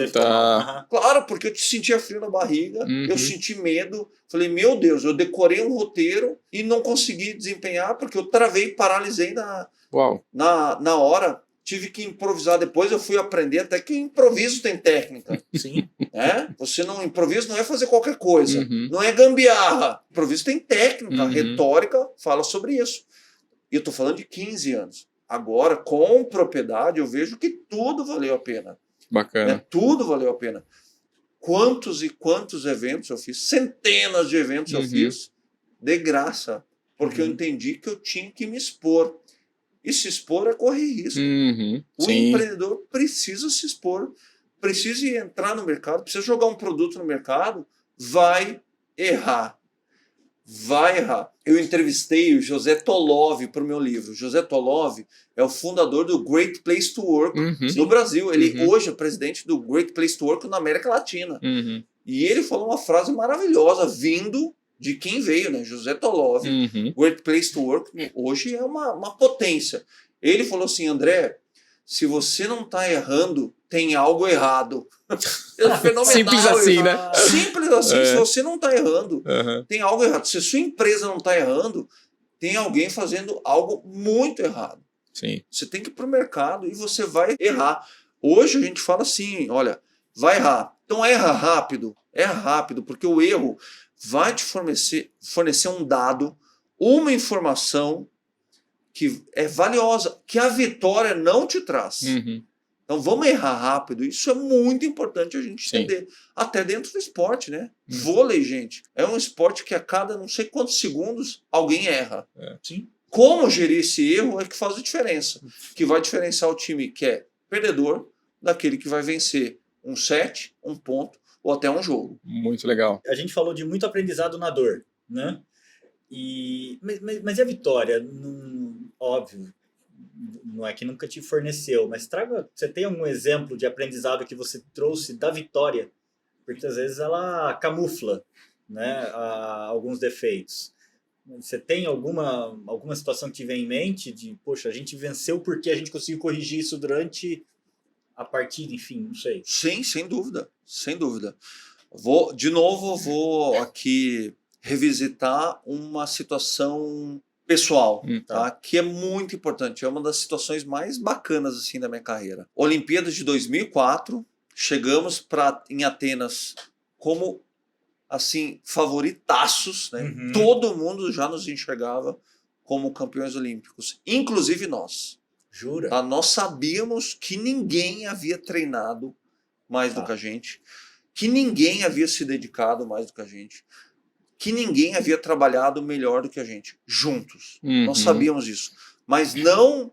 Claro, porque eu sentia frio na barriga, eu senti medo. Falei, meu Deus, eu decorei um roteiro e não consegui desempenhar porque eu travei, paralisei na hora. Tive que improvisar depois, eu fui aprender até que improviso tem técnica. Sim. Você não improviso não é fazer qualquer coisa, não é gambiarra. Improviso tem técnica, retórica fala sobre isso. E eu estou falando de 15 anos. Agora, com propriedade, eu vejo que tudo valeu a pena. Bacana. Tudo valeu a pena. Quantos e quantos eventos eu fiz? Centenas de eventos eu fiz de graça. Porque eu entendi que eu tinha que me expor. E se expor é correr risco. O empreendedor precisa se expor. Precisa entrar no mercado. Precisa jogar um produto no mercado. Vai errar. Vai errar. Eu entrevistei o José Tolov para o meu livro. José Tolov é o fundador do Great Place to Work no Brasil. Ele hoje é presidente do Great Place to Work na América Latina. E ele falou uma frase maravilhosa, vindo de quem veio, né? José Tolov. Great Place to Work hoje é uma potência. Ele falou assim, André, se você não está errando, tem algo errado. É fenomenal. Simples assim, né? Simples assim. Se você não está errando, tem algo errado. Se a sua empresa não está errando, tem alguém fazendo algo muito errado. Sim. Você tem que ir para o mercado e você vai errar. Hoje a gente fala assim, olha, vai errar. Então erra rápido, porque o erro vai te fornecer um dado, uma informação que é valiosa, que a vitória não te traz. Então vamos errar rápido. Isso é muito importante a gente entender. Até dentro do esporte, né? Vôlei, gente, é um esporte que a cada não sei quantos segundos alguém erra. Sim. Como gerir esse erro é que faz a diferença. Que vai diferenciar o time que é perdedor daquele que vai vencer um set, um ponto ou até um jogo. Muito legal. A gente falou de muito aprendizado na dor, né? Mas e a vitória? Óbvio, não é que nunca te forneceu, mas você tem algum exemplo de aprendizado que você trouxe da vitória? Porque às vezes ela camufla, né, alguns defeitos. Você tem alguma situação que te vem em mente de, poxa, a gente venceu porque a gente conseguiu corrigir isso durante a partida, enfim, não sei. Sim, sem dúvida, sem dúvida. Vou aqui revisitar uma situação pessoal, tá? Que é muito importante. É uma das situações mais bacanas assim da minha carreira. Olimpíadas de 2004, chegamos em Atenas como assim favoritaços, né? Todo mundo já nos enxergava como campeões olímpicos, inclusive nós. Jura? Tá? Nós sabíamos que ninguém havia treinado mais do que a gente, que ninguém havia se dedicado mais do que a gente, que ninguém havia trabalhado melhor do que a gente, juntos. Nós sabíamos isso. Mas não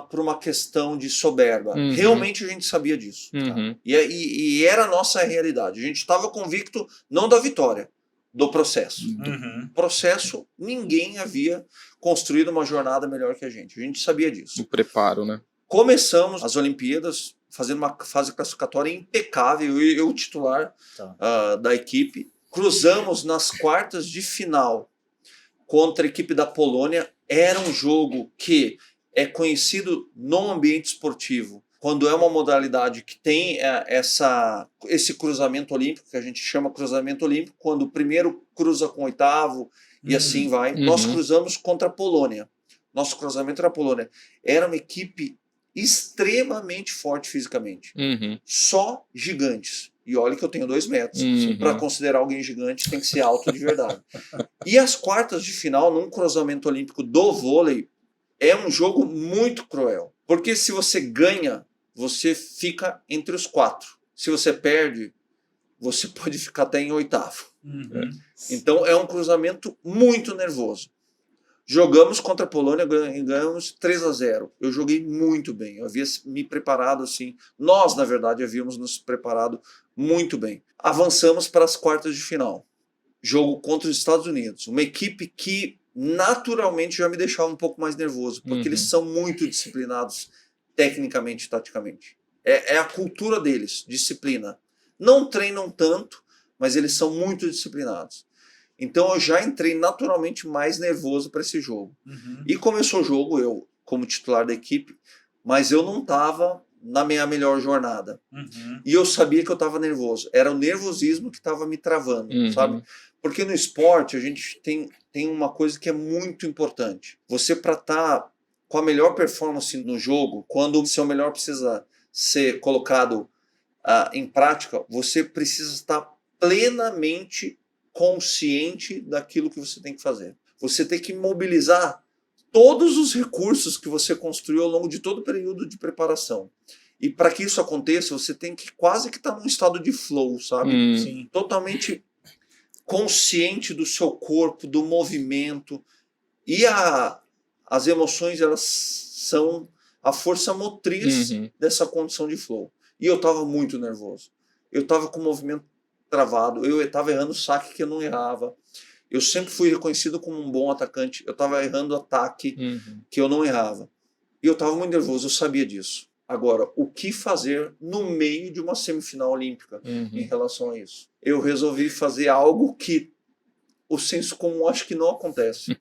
por uma questão de soberba. Realmente a gente sabia disso. Tá? E era a nossa realidade. A gente estava convicto não da vitória, do processo. Do processo, ninguém havia construído uma jornada melhor que a gente. A gente sabia disso. O preparo, né? Começamos as Olimpíadas fazendo uma fase classificatória impecável. Eu titular da equipe. cruzamos nas quartas de final contra a equipe da Polônia. Era um jogo que é conhecido no ambiente esportivo, quando é uma modalidade que tem esse cruzamento olímpico, que a gente chama cruzamento olímpico, quando o primeiro cruza com o oitavo e assim vai. Nós cruzamos contra a Polônia. Nosso cruzamento era a Polônia. Era uma equipe extremamente forte fisicamente. Só gigantes. E olha que eu tenho 2 metros. Para considerar alguém gigante, tem que ser alto de verdade. E as quartas de final, num cruzamento olímpico do vôlei, é um jogo muito cruel. Porque se você ganha, você fica entre os 4. Se você perde, você pode ficar até em 8º. Então é um cruzamento muito nervoso. Jogamos contra a Polônia e ganhamos 3-0. Eu joguei muito bem. Eu havia me preparado assim. Nós, na verdade, havíamos nos preparado muito bem. Avançamos para as quartas de final. Jogo contra os Estados Unidos. Uma equipe que naturalmente já me deixava um pouco mais nervoso, porque eles são muito disciplinados tecnicamente e taticamente. É a cultura deles, disciplina. Não treinam tanto, mas eles são muito disciplinados. Então eu já entrei naturalmente mais nervoso para esse jogo. E começou o jogo, eu como titular da equipe, mas eu não estava na minha melhor jornada. E eu sabia que eu estava nervoso. Era o nervosismo que estava me travando, sabe? Porque no esporte a gente tem uma coisa que é muito importante. Você, para estar com a melhor performance no jogo, quando o seu melhor precisa ser colocado em prática, você precisa estar plenamente consciente daquilo que você tem que fazer. Você tem que mobilizar todos os recursos que você construiu ao longo de todo o período de preparação. E para que isso aconteça, você tem que quase que estar num estado de flow, sabe? Sim. Totalmente consciente do seu corpo, do movimento. E as emoções, elas são a força motriz dessa condição de flow. E eu estava muito nervoso. Eu estava com o movimento travado. Eu estava errando saque que eu não errava. Eu sempre fui reconhecido como um bom atacante. Eu estava errando ataque que eu não errava. E eu estava muito nervoso, eu sabia disso. Agora, o que fazer no meio de uma semifinal olímpica em relação a isso? Eu resolvi fazer algo que o senso comum acho que não acontece.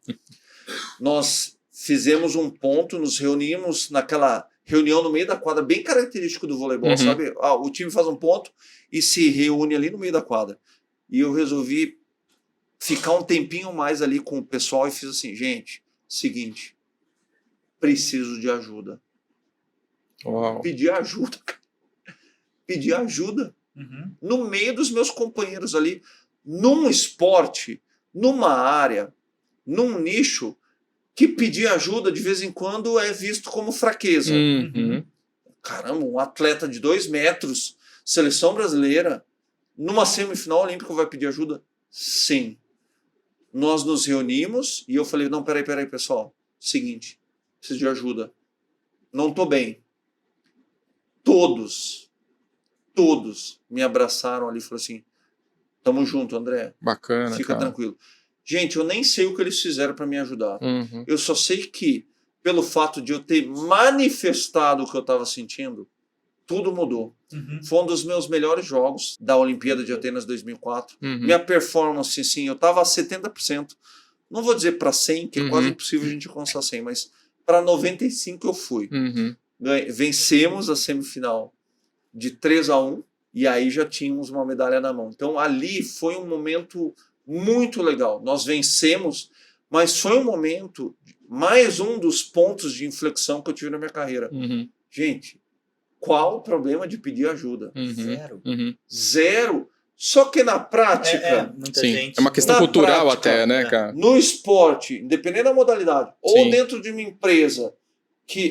Nós fizemos um ponto, nos reunimos naquela reunião no meio da quadra, bem característico do voleibol, sabe? O time faz um ponto e se reúne ali no meio da quadra. E eu resolvi ficar um tempinho mais ali com o pessoal e fiz assim, gente, seguinte, preciso de ajuda. Pedir ajuda. Pedir ajuda. No meio dos meus companheiros ali, num esporte, numa área, num nicho, que pedir ajuda de vez em quando é visto como fraqueza. Caramba, um atleta de 2 metros, seleção brasileira, numa semifinal olímpica vai pedir ajuda? Sim. Nós nos reunimos e eu falei, não, peraí, pessoal, seguinte, preciso de ajuda. Não tô bem. Todos me abraçaram ali e falaram assim, tamo junto, André. Bacana, fica cara. tranquilo. Gente, eu nem sei o que eles fizeram para me ajudar. Eu só sei que, pelo fato de eu ter manifestado o que eu estava sentindo, tudo mudou. Foi um dos meus melhores jogos da Olimpíada de Atenas 2004. Minha performance, assim, eu estava a 70%. Não vou dizer para 100, que é quase impossível a gente alcançar 100, mas para 95 eu fui. Vencemos a semifinal de 3-1 e aí já tínhamos uma medalha na mão. Então ali foi um momento muito legal. Nós vencemos, mas foi um momento, mais um dos pontos de inflexão que eu tive na minha carreira. Gente, qual o problema de pedir ajuda? Zero. Só que na prática... muita Sim, gente... é uma questão cultural prática, até, né, cara? No esporte, independente da modalidade, ou dentro de uma empresa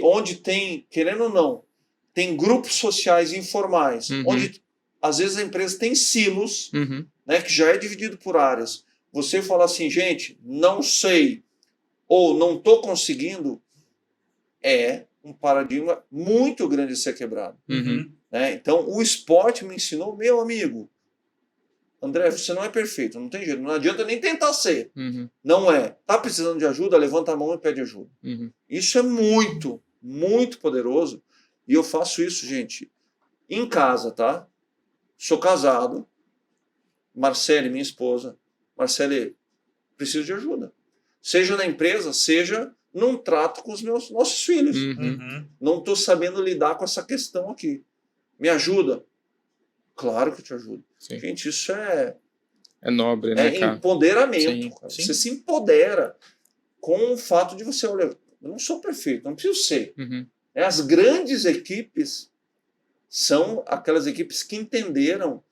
onde tem, querendo ou não, tem grupos sociais informais, onde às vezes a empresa tem silos, né, que já é dividido por áreas. Você fala assim, gente, não sei, ou não estou conseguindo, é um paradigma muito grande de ser quebrado. Né? Então, o esporte me ensinou, meu amigo, André, você não é perfeito, não tem jeito, não adianta nem tentar ser. Não é. Tá precisando de ajuda, levanta a mão e pede ajuda. Isso é muito, muito poderoso. E eu faço isso, gente, em casa, tá? Sou casado, Marcele, minha esposa, Marcele, preciso de ajuda. Seja na empresa, seja num trato com os nossos filhos. Não estou sabendo lidar com essa questão aqui. Me ajuda? Claro que eu te ajudo. Sim. Gente, isso é nobre, né, cara? empoderamento. Sim, cara. sim. Você se empodera com o fato de você, olha, eu não sou perfeito, não preciso ser. As grandes equipes são aquelas equipes que entenderam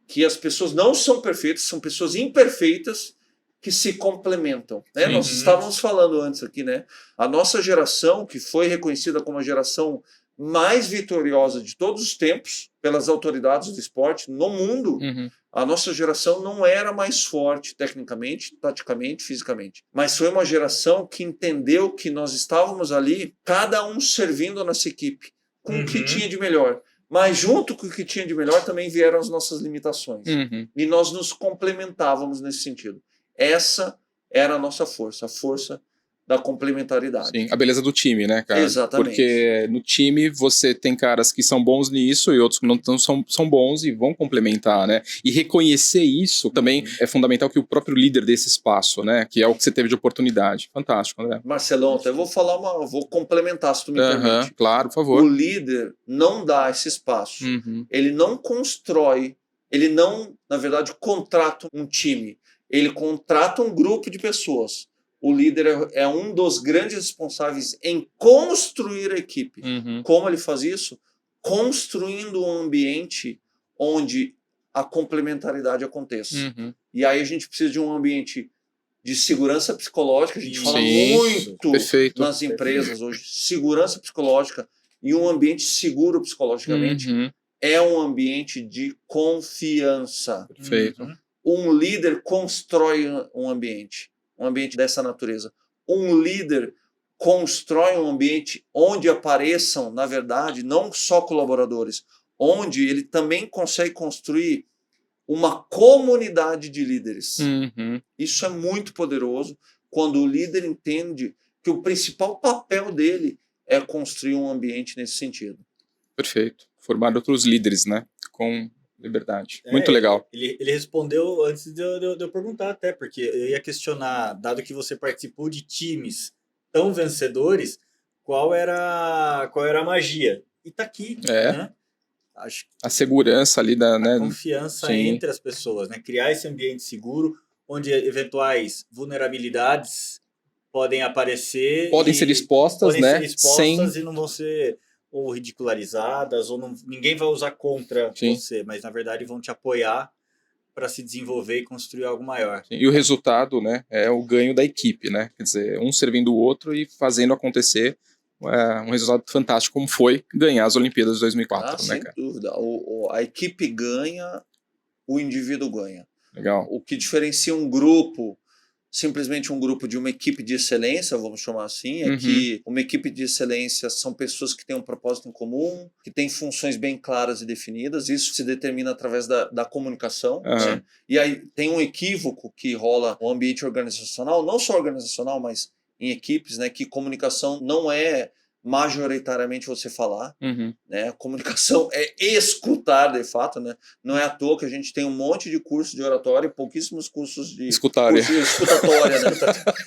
que as pessoas não são perfeitas, são pessoas imperfeitas que se complementam. Né? Nós estávamos falando antes aqui, né? A nossa geração, que foi reconhecida como a geração mais vitoriosa de todos os tempos pelas autoridades do esporte no mundo, a nossa geração não era mais forte tecnicamente, taticamente, fisicamente. Mas foi uma geração que entendeu que nós estávamos ali, cada um servindo a nossa equipe, com o que tinha de melhor. Mas junto com o que tinha de melhor também vieram as nossas limitações. E nós nos complementávamos nesse sentido. Essa era a nossa força, a força da complementaridade. Sim, a beleza do time, né, cara? Exatamente. Porque no time você tem caras que são bons nisso e outros que não são bons e vão complementar, né? E reconhecer isso também é fundamental, que o próprio líder dê esse espaço, né? Que é o que você teve de oportunidade. Fantástico, André. Marcelão, eu vou complementar, se tu me permite. Claro, por favor. O líder não dá esse espaço. Ele não constrói, ele não, na verdade, contrata um time. Ele contrata um grupo de pessoas. O líder é um dos grandes responsáveis em construir a equipe. Como ele faz isso? Construindo um ambiente onde a complementaridade aconteça. E aí a gente precisa de um ambiente de segurança psicológica. A gente fala muito nas empresas hoje. Segurança psicológica e um ambiente seguro psicologicamente é um ambiente de confiança. Perfeito. Um líder constrói um ambiente dessa natureza. Um líder constrói um ambiente onde apareçam, na verdade, não só colaboradores, onde ele também consegue construir uma comunidade de líderes. Isso é muito poderoso quando o líder entende que o principal papel dele é construir um ambiente nesse sentido. Perfeito. Formar outros líderes, né? Com liberdade. Muito legal. Ele respondeu antes de eu perguntar até, porque eu ia questionar, dado que você participou de times tão vencedores, qual era a magia? E tá aqui, né? Acho que a segurança ali da, né? Confiança entre as pessoas, né? Criar esse ambiente seguro, onde eventuais vulnerabilidades podem aparecer. Podem ser expostas, né? Ser expostas e não vão ser ou ridicularizadas, ou ninguém vai usar contra você, mas na verdade vão te apoiar para se desenvolver e construir algo maior. E o resultado, né, é o ganho da equipe, né? Quer dizer, um servindo o outro e fazendo acontecer um resultado fantástico, como foi ganhar as Olimpíadas de 2004, né, cara? Sem dúvida. A equipe ganha, o indivíduo ganha. Legal. O que diferencia um grupo, simplesmente um grupo de uma equipe de excelência, vamos chamar assim, é que uma equipe de excelência são pessoas que têm um propósito em comum, que têm funções bem claras e definidas. Isso se determina através da comunicação. Né? E aí tem um equívoco que rola no ambiente organizacional, não só organizacional, mas em equipes, né, que comunicação não é majoritariamente você falar, né? A comunicação é escutar, de fato, né? Não é à toa que a gente tem um monte de curso de oratória e pouquíssimos cursos de escutatória, né?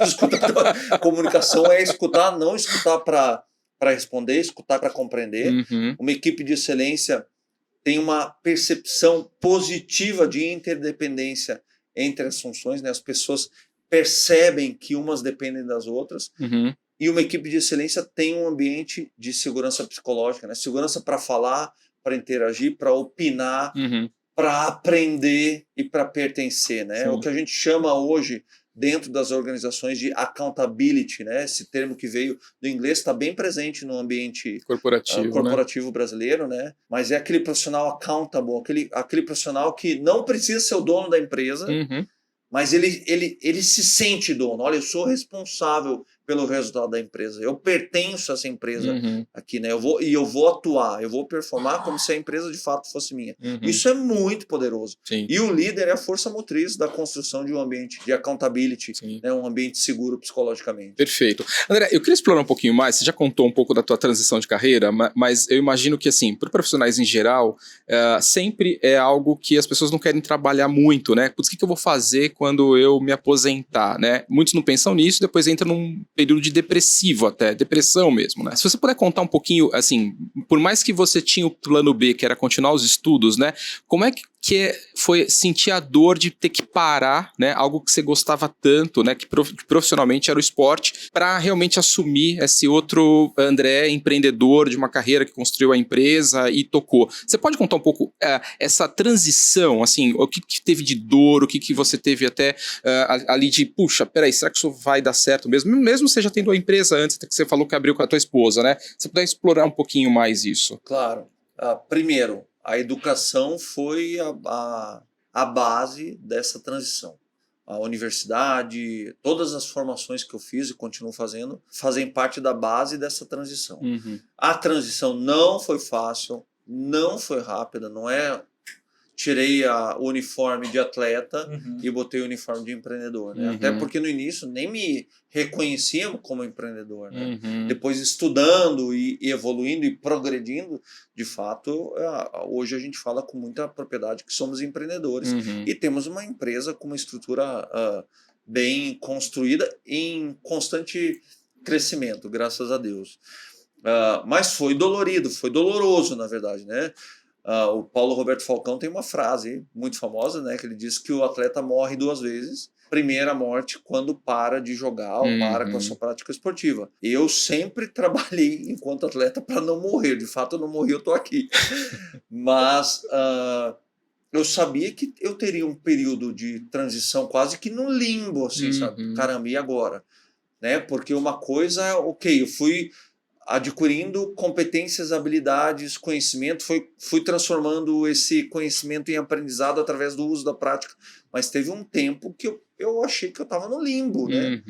Escutatória. Comunicação é escutar, não escutar para responder, escutar para compreender. Uma equipe de excelência tem uma percepção positiva de interdependência entre as funções, né? As pessoas percebem que umas dependem das outras. E uma equipe de excelência tem um ambiente de segurança psicológica, né? Segurança para falar, para interagir, para opinar, para aprender e para pertencer, né? O que a gente chama hoje dentro das organizações de accountability, né? Esse termo que veio do inglês está bem presente no ambiente corporativo brasileiro, né? Mas é aquele profissional accountable, aquele profissional que não precisa ser o dono da empresa, mas ele se sente dono. Olha, eu sou responsável pelo resultado da empresa. Eu pertenço a essa empresa aqui, né? Eu vou atuar, eu vou performar como se a empresa de fato fosse minha. Isso é muito poderoso. Sim. E o líder é a força motriz da construção de um ambiente de accountability, né? Um ambiente seguro psicologicamente. Perfeito. André, eu queria explorar um pouquinho mais, você já contou um pouco da tua transição de carreira, mas eu imagino que, assim, para profissionais em geral, sempre é algo que as pessoas não querem trabalhar muito, né? Putz, o que eu vou fazer quando eu me aposentar, né? Muitos não pensam nisso, depois entra num período de depressivo até, depressão mesmo, né? Se você puder contar um pouquinho, assim, por mais que você tinha o plano B, que era continuar os estudos, né? Como é que foi sentir a dor de ter que parar, né? Algo que você gostava tanto, né? Que profissionalmente era o esporte, para realmente assumir esse outro André, empreendedor de uma carreira que construiu a empresa e tocou. Você pode contar um pouco essa transição, assim, o que teve de dor, o que você teve até ali de, puxa, peraí, será que isso vai dar certo mesmo? Mesmo você já tendo a empresa antes, que você falou que abriu com a tua esposa, né? Se você puder explorar um pouquinho mais isso. Claro. Primeiro, a educação foi a base dessa transição. A universidade, todas as formações que eu fiz e continuo fazendo, fazem parte da base dessa transição. A transição não foi fácil, não foi rápida, não é... Tirei o uniforme de atleta e botei o uniforme de empreendedor, né? Até porque no início nem me reconheciam como empreendedor, né? Depois estudando e evoluindo e progredindo, de fato, hoje a gente fala com muita propriedade que somos empreendedores e temos uma empresa com uma estrutura bem construída em constante crescimento, graças a Deus. Mas foi dolorido, foi doloroso, na verdade, né? O Paulo Roberto Falcão tem uma frase muito famosa, né, que ele diz que o atleta morre 2 vezes. Primeira morte quando para de jogar ou para com a sua prática esportiva. Eu sempre trabalhei enquanto atleta para não morrer. De fato, eu não morri, eu estou aqui. Mas eu sabia que eu teria um período de transição quase que no limbo, assim, sabe? Caramba, e agora? Né? Porque uma coisa é, ok, eu fui adquirindo competências, habilidades, conhecimento, fui transformando esse conhecimento em aprendizado através do uso da prática, mas teve um tempo que eu achei que eu estava no limbo, né?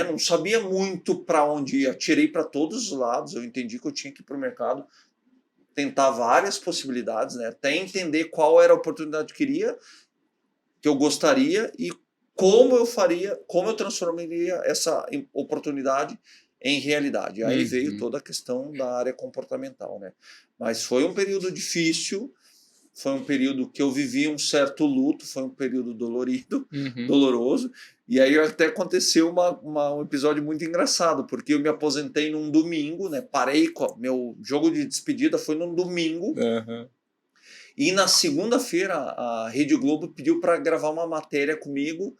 Não sabia muito para onde ir, atirei para todos os lados, eu entendi que eu tinha que ir para o mercado, tentar várias possibilidades, né? Até entender qual era a oportunidade que eu gostaria e como eu transformaria essa oportunidade em realidade. Aí veio toda a questão da área comportamental, né? Mas foi um período difícil, foi um período que eu vivi um certo luto, foi um período dolorido, doloroso, e aí até aconteceu um episódio muito engraçado, porque eu me aposentei num domingo, né? Parei, meu jogo de despedida foi num domingo, e na segunda-feira a Rede Globo pediu para gravar uma matéria comigo,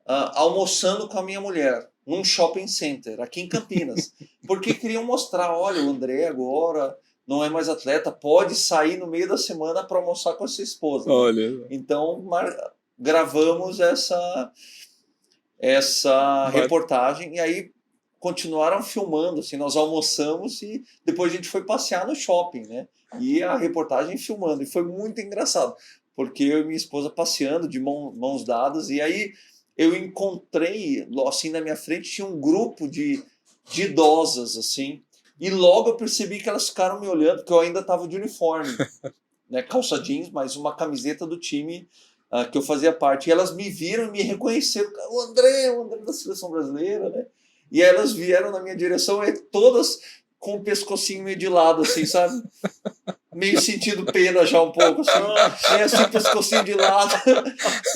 almoçando com a minha mulher num shopping center aqui em Campinas, porque queriam mostrar, olha, o André agora não é mais atleta, pode sair no meio da semana para almoçar com a sua esposa. Olha. Então gravamos essa reportagem e aí continuaram filmando, assim, nós almoçamos e depois a gente foi passear no shopping, né? E a reportagem filmando, e foi muito engraçado, porque eu e minha esposa passeando de mãos dadas, e aí eu encontrei, assim, na minha frente tinha um grupo de idosas, assim, e logo eu percebi que elas ficaram me olhando, porque eu ainda estava de uniforme, né, calça jeans, mas uma camiseta do time que eu fazia parte, e elas me viram e me reconheceram, o André da Seleção Brasileira, né, e aí elas vieram na minha direção, e todas com o pescocinho meio de lado, assim, sabe? Meio sentindo pena já um pouco, assim, assim, pescocinho de lado,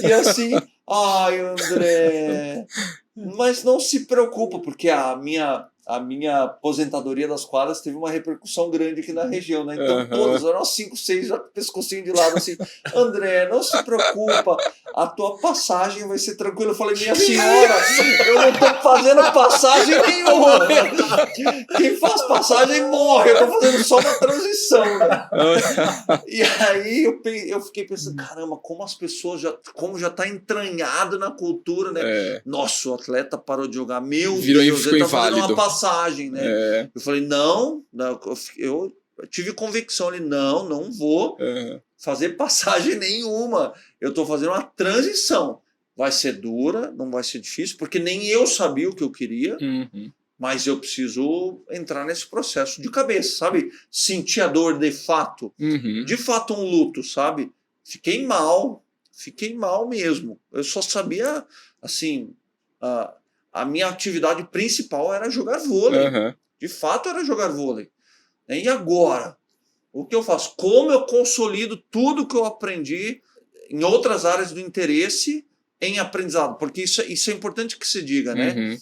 e assim, ai, André, mas não se preocupa, porque a minha aposentadoria das quadras teve uma repercussão grande aqui na região, né? Então todas, eram 5, 6, já pescocinho de lado, assim, André, não se preocupa, a tua passagem vai ser tranquila. Eu falei, minha senhora, eu não tô fazendo passagem nenhuma, quem faz passagem morre, eu tô fazendo só uma transição, né? E aí eu fiquei pensando, caramba, como as pessoas como já tá entranhado na cultura, né? Nossa, o atleta parou de jogar, meu Deus, ele tá fazendo uma passagem, né? Eu falei, não, eu tive convicção ali, não vou fazer passagem nenhuma, eu tô fazendo uma transição, vai ser dura, não vai ser difícil, porque nem eu sabia o que eu queria, mas eu preciso entrar nesse processo de cabeça, sabe? Sentir a dor de fato. De fato um luto, sabe? Fiquei mal mesmo. Eu só sabia, assim, a minha atividade principal era jogar vôlei. De fato era jogar vôlei. E agora? O que eu faço? Como eu consolido tudo que eu aprendi em outras áreas do interesse em aprendizado? Porque isso é importante que se diga, né?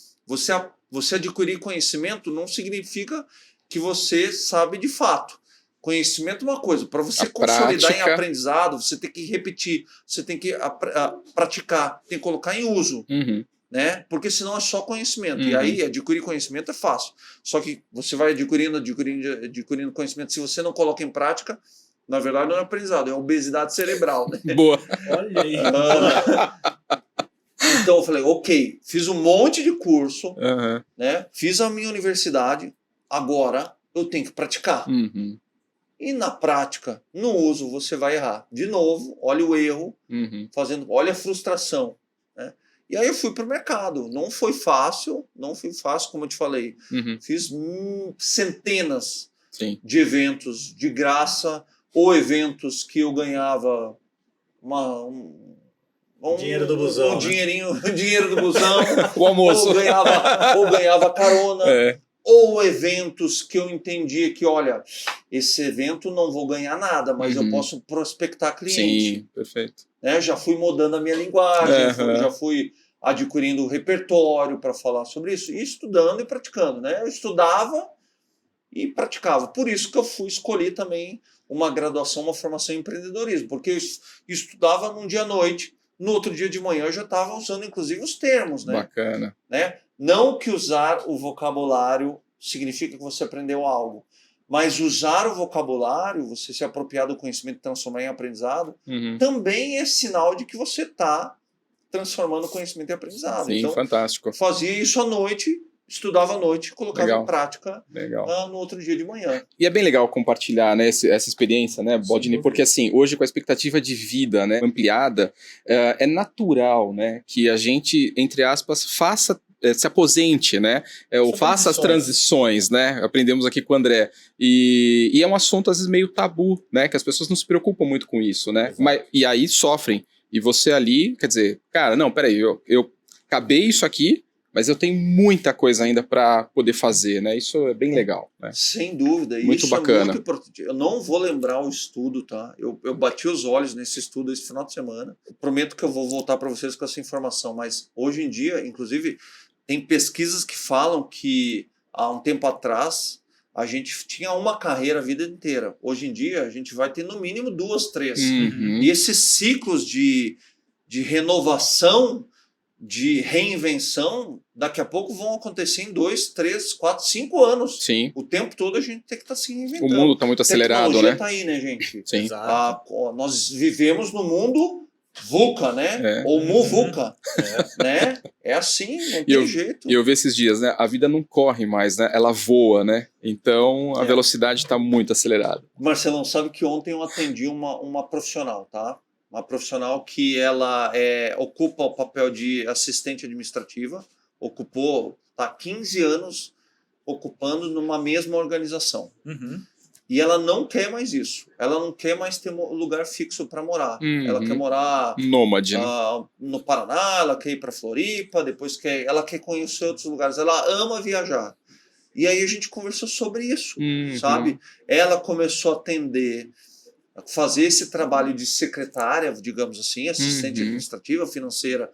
Você adquirir conhecimento não significa que você sabe de fato. Conhecimento é uma coisa. Para você consolidar em aprendizado, você tem que repetir, você tem que praticar, tem que colocar em uso. Né? Porque senão é só conhecimento. E aí adquirir conhecimento é fácil. Só que você vai adquirindo conhecimento. Se você não coloca em prática, na verdade não é aprendizado, é obesidade cerebral. Né? Boa. Olha aí. Então eu falei, ok, fiz um monte de curso, né? Fiz a minha universidade, agora eu tenho que praticar. E na prática, no uso, você vai errar. De novo, olha o erro, olha a frustração. Né? E aí eu fui para o mercado. Não foi fácil, como eu te falei. Fiz centenas de eventos de graça, ou eventos que eu ganhava dinheiro do busão. Um dinheiro do busão. O almoço. Ou ganhava carona. Ou eventos que eu entendia que, olha, esse evento não vou ganhar nada, mas eu posso prospectar cliente. Sim, perfeito. Né? Já fui mudando a minha linguagem, já fui adquirindo repertório para falar sobre isso, e estudando e praticando. Né? Eu estudava e praticava. Por isso que eu escolhi também uma graduação, uma formação em empreendedorismo, porque eu estudava num dia à noite, no outro dia de manhã eu já estava usando inclusive os termos. Né? Bacana. Né? Não que usar o vocabulário significa que você aprendeu algo, mas usar o vocabulário, você se apropriar do conhecimento e transformar em aprendizado, também é sinal de que você está transformando conhecimento em aprendizado. Sim, então, fantástico. Fazia isso à noite, estudava à noite, colocava em prática no outro dia de manhã. E é bem legal compartilhar, né, essa experiência, né, Baldini? Porque assim, hoje com a expectativa de vida, né, ampliada, é natural, né, que a gente, entre aspas, se aposente, né? Ou faça as transições, né? Aprendemos aqui com o André. E é um assunto, às vezes, meio tabu, né? Que as pessoas não se preocupam muito com isso, né? E aí sofrem. E você ali, quer dizer, cara, não, peraí, eu acabei isso aqui, mas eu tenho muita coisa ainda para poder fazer, né? Isso é bem legal. Né? Sem dúvida. Muito isso bacana. É muito importante. Eu não vou lembrar o estudo, tá? Eu bati os olhos nesse estudo esse final de semana. Eu prometo que eu vou voltar para vocês com essa informação, mas hoje em dia, inclusive, tem pesquisas que falam que há um tempo atrás a gente tinha uma carreira a vida inteira. Hoje em dia a gente vai ter no mínimo 2, 3. E esses ciclos de renovação, de reinvenção, daqui a pouco vão acontecer em 2, 3, 4, 5 anos. Sim. O tempo todo a gente tem que estar se reinventando. O mundo está muito acelerado, né? A tecnologia está aí, né, gente? Sim. Nós vivemos no mundo VUCA, né? Ou MUVUCA, né? É assim, não tem jeito. E eu vi esses dias, né? A vida não corre mais, né? Ela voa, né? Então a velocidade está muito acelerada. Marcelão, sabe que ontem eu atendi uma profissional, tá? Uma profissional que ela ocupa o papel de assistente administrativa, ocupou, tá 15 anos ocupando numa mesma organização. E ela não quer mais isso. Ela não quer mais ter um lugar fixo para morar. Ela quer morar nômade, né? no Paraná, ela quer ir para Floripa, depois ela quer conhecer outros lugares. Ela ama viajar. E aí a gente conversou sobre isso, sabe? Ela começou a atender, a fazer esse trabalho de secretária, digamos assim, assistente administrativa, financeira,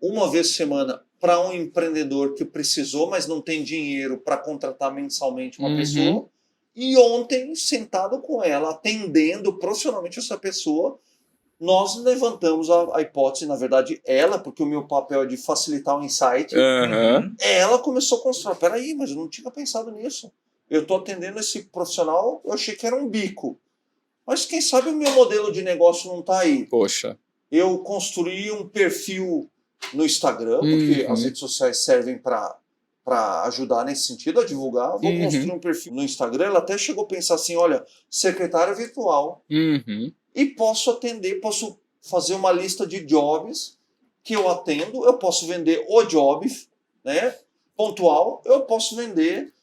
uma vez por semana para um empreendedor que precisou, mas não tem dinheiro para contratar mensalmente uma pessoa. E ontem, sentado com ela, atendendo profissionalmente essa pessoa, nós levantamos a hipótese, na verdade, ela, porque o meu papel é de facilitar o insight, ela começou a construir. Peraí, mas eu não tinha pensado nisso. Eu estou atendendo esse profissional, eu achei que era um bico. Mas quem sabe o meu modelo de negócio não está aí. Poxa. Eu construí um perfil no Instagram, porque as redes sociais servem para ajudar nesse sentido, a divulgar. Vou construir um perfil no Instagram. Ela até chegou a pensar assim, olha, secretária virtual. E posso atender, posso fazer uma lista de jobs que eu atendo, eu posso vender o job, né? pontual, eu posso vender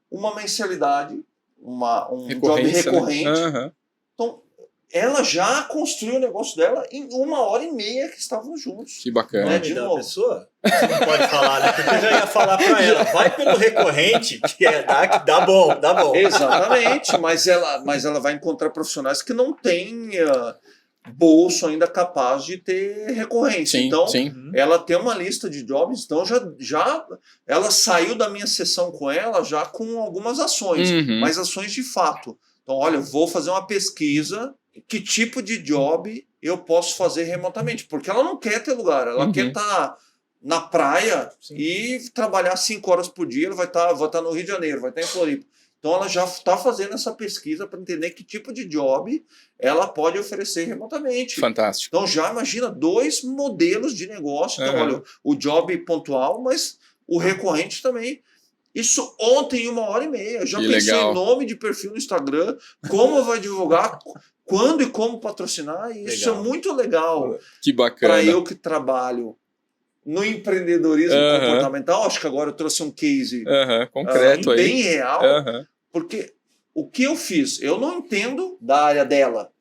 uma mensalidade, um job recorrente. Aham. Então, ela já construiu o negócio dela em 1h30 que estavam juntos. Que bacana. Né, Nome de da novo. pessoa? Você não pode falar, né? Porque eu já ia falar para ela, vai pelo recorrente, que dá bom, dá bom. Exatamente, mas ela vai encontrar profissionais que não têm bolso ainda capaz de ter recorrência. Sim, Então, sim. ela tem uma lista de jobs, então já ela saiu da minha sessão com ela já com algumas ações, Uhum. mas ações de fato. Então, olha, eu vou fazer uma pesquisa, que tipo de job eu posso fazer remotamente, porque ela não quer ter lugar, ela Uhum. quer estar na praia Sim. e trabalhar 5 horas por dia, ela vai estar no Rio de Janeiro, vai estar em Floripa. Então ela já está fazendo essa pesquisa para entender que tipo de job ela pode oferecer remotamente. Fantástico. Então já imagina 2 modelos de negócio. Então, Uhum. olha, o job pontual, mas o recorrente também. Isso ontem, em 1h30. Eu já Que pensei legal. em nome de perfil no Instagram, como vai divulgar, quando e como patrocinar. E isso Legal. é muito legal Que para bacana. eu que trabalho no empreendedorismo Aham. comportamental. Acho que agora eu trouxe um case Aham, concreto aí. bem real. Aham. Porque o que eu fiz? Eu não entendo da área dela,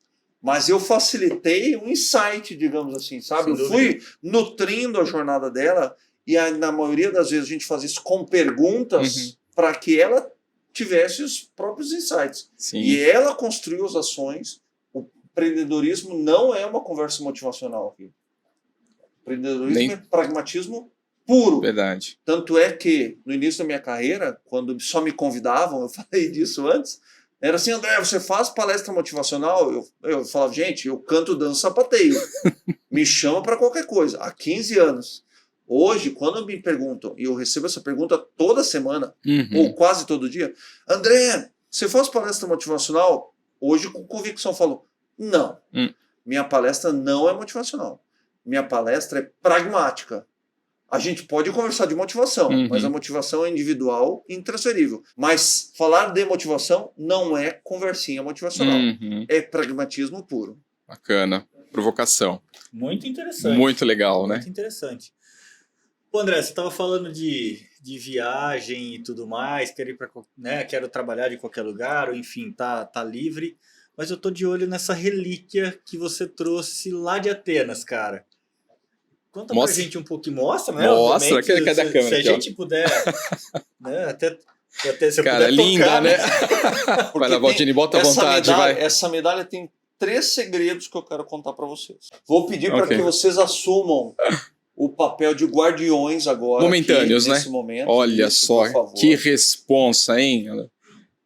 mas eu facilitei um insight, digamos assim, sabe? Sem Eu fui nutrindo a jornada dela e na maioria das vezes a gente faz isso com perguntas para que ela tivesse os próprios insights. Sim. E ela construiu as ações. O empreendedorismo não é uma conversa motivacional aqui. O empreendedorismo Nem- é pragmatismo puro. Verdade. Tanto é que, no início da minha carreira, quando só me convidavam, eu falei disso antes, era assim, André, você faz palestra motivacional? Eu falava, gente, eu canto, danço, sapateio. Me chama para qualquer coisa. Há 15 anos. Hoje, quando me perguntam, e eu recebo essa pergunta toda semana, Uhum. ou quase todo dia, André, você faz palestra motivacional? Hoje, com convicção, eu falo, não. Minha palestra não é motivacional. Minha palestra é pragmática. A gente pode conversar de motivação, mas a motivação é individual e intransferível. Mas falar de motivação não é conversinha motivacional. Uhum. É pragmatismo puro. Bacana. Provocação. Muito interessante. Muito legal, né? Muito interessante. Pô, André, você estava falando de viagem e tudo mais, quero ir pra, né, quero trabalhar de qualquer lugar, ou enfim, tá livre. Mas eu tô de olho nessa relíquia que você trouxe lá de Atenas, cara. Conta Mostra. pra gente um pouquinho. Mostra, né? Mostra. Obviamente, Cadê a câmera se a aqui, ó? gente puder, né, até se eu Cara, puder linda, tocar, né? Porque Vai lá, Valdini, bota à vontade, vai. Essa medalha tem 3 segredos que eu quero contar para vocês. Vou pedir para Ok. que vocês assumam o papel de guardiões agora. Momentâneos, aqui, né? nesse momento. Olha Isso, só, por favor. que responsa, hein?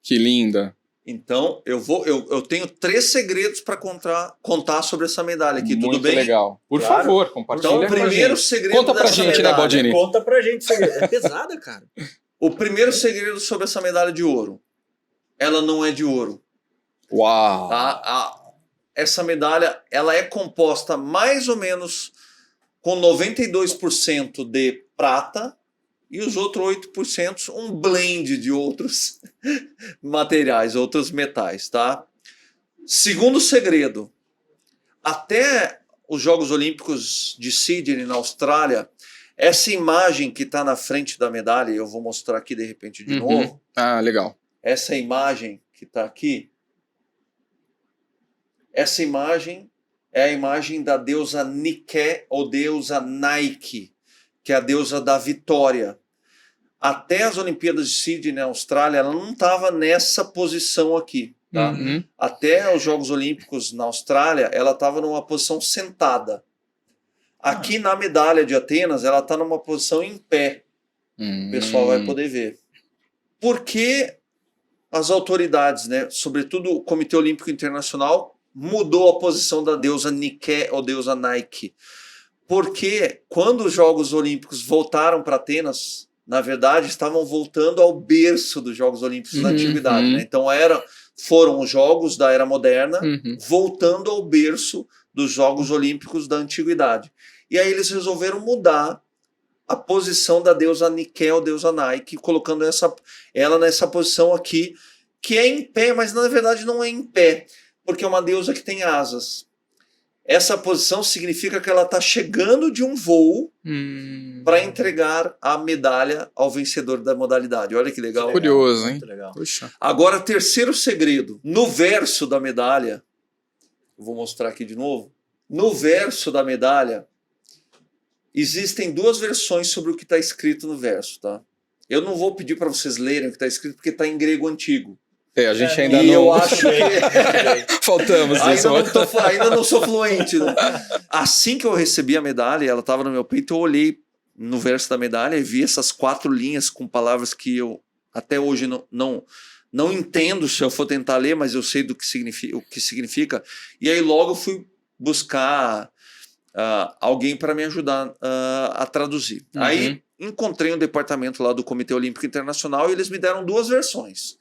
Que linda. Então, eu tenho 3 segredos para contar sobre essa medalha aqui, Muito tudo bem? legal. Por Claro. favor, compartilha Então, o com a primeiro gente. segredo Conta pra dessa gente, né, medalha. Baldini? Conta pra gente. É pesada, cara. O primeiro segredo sobre essa medalha de ouro. Ela não é de ouro. Uau. Tá? Essa medalha ela é composta mais ou menos com 92% de prata e os outros 8% um blend de outros materiais, outros metais, tá? Segundo segredo, até os Jogos Olímpicos de Sydney, na Austrália, essa imagem que está na frente da medalha, eu vou mostrar aqui de repente de novo, Ah, legal. essa imagem que está aqui, essa imagem é a imagem da deusa Nike ou deusa Nike, que é a deusa da vitória. Até as Olimpíadas de Sydney, na Austrália, ela não estava nessa posição aqui. Tá? Uhum. Até os Jogos Olímpicos na Austrália, ela estava numa posição sentada. Aqui na medalha de Atenas, ela está numa posição em pé. O pessoal vai poder ver. Por que as autoridades, né, sobretudo o Comitê Olímpico Internacional, mudou a posição da deusa Nike ou deusa Nike? Porque quando os Jogos Olímpicos voltaram para Atenas, na verdade, estavam voltando ao berço dos Jogos Olímpicos da Antiguidade. Né? Então foram os Jogos da Era Moderna voltando ao berço dos Jogos Olímpicos da Antiguidade. E aí eles resolveram mudar a posição da deusa Nike ou deusa Nike, colocando ela nessa posição aqui, que é em pé, mas na verdade não é em pé, porque é uma deusa que tem asas. Essa posição significa que ela está chegando de um voo para entregar a medalha ao vencedor da modalidade. Olha que legal. Curioso, hein? Muito legal. Puxa. Agora, terceiro segredo. No verso da medalha, vou mostrar aqui de novo. No verso da medalha, existem duas versões sobre o que está escrito no verso, tá? Eu não vou pedir para vocês lerem o que está escrito, porque está em grego antigo. A gente ainda E não... eu acho que Faltamos nisso. ainda não sou fluente, né? Assim que eu recebi a medalha, ela estava no meu peito, eu olhei no verso da medalha e vi essas 4 linhas com palavras que eu até hoje não entendo se eu for tentar ler, mas eu sei o que significa. E aí logo eu fui buscar alguém para me ajudar a traduzir. Aí encontrei um departamento lá do Comitê Olímpico Internacional e eles me deram 2 versões.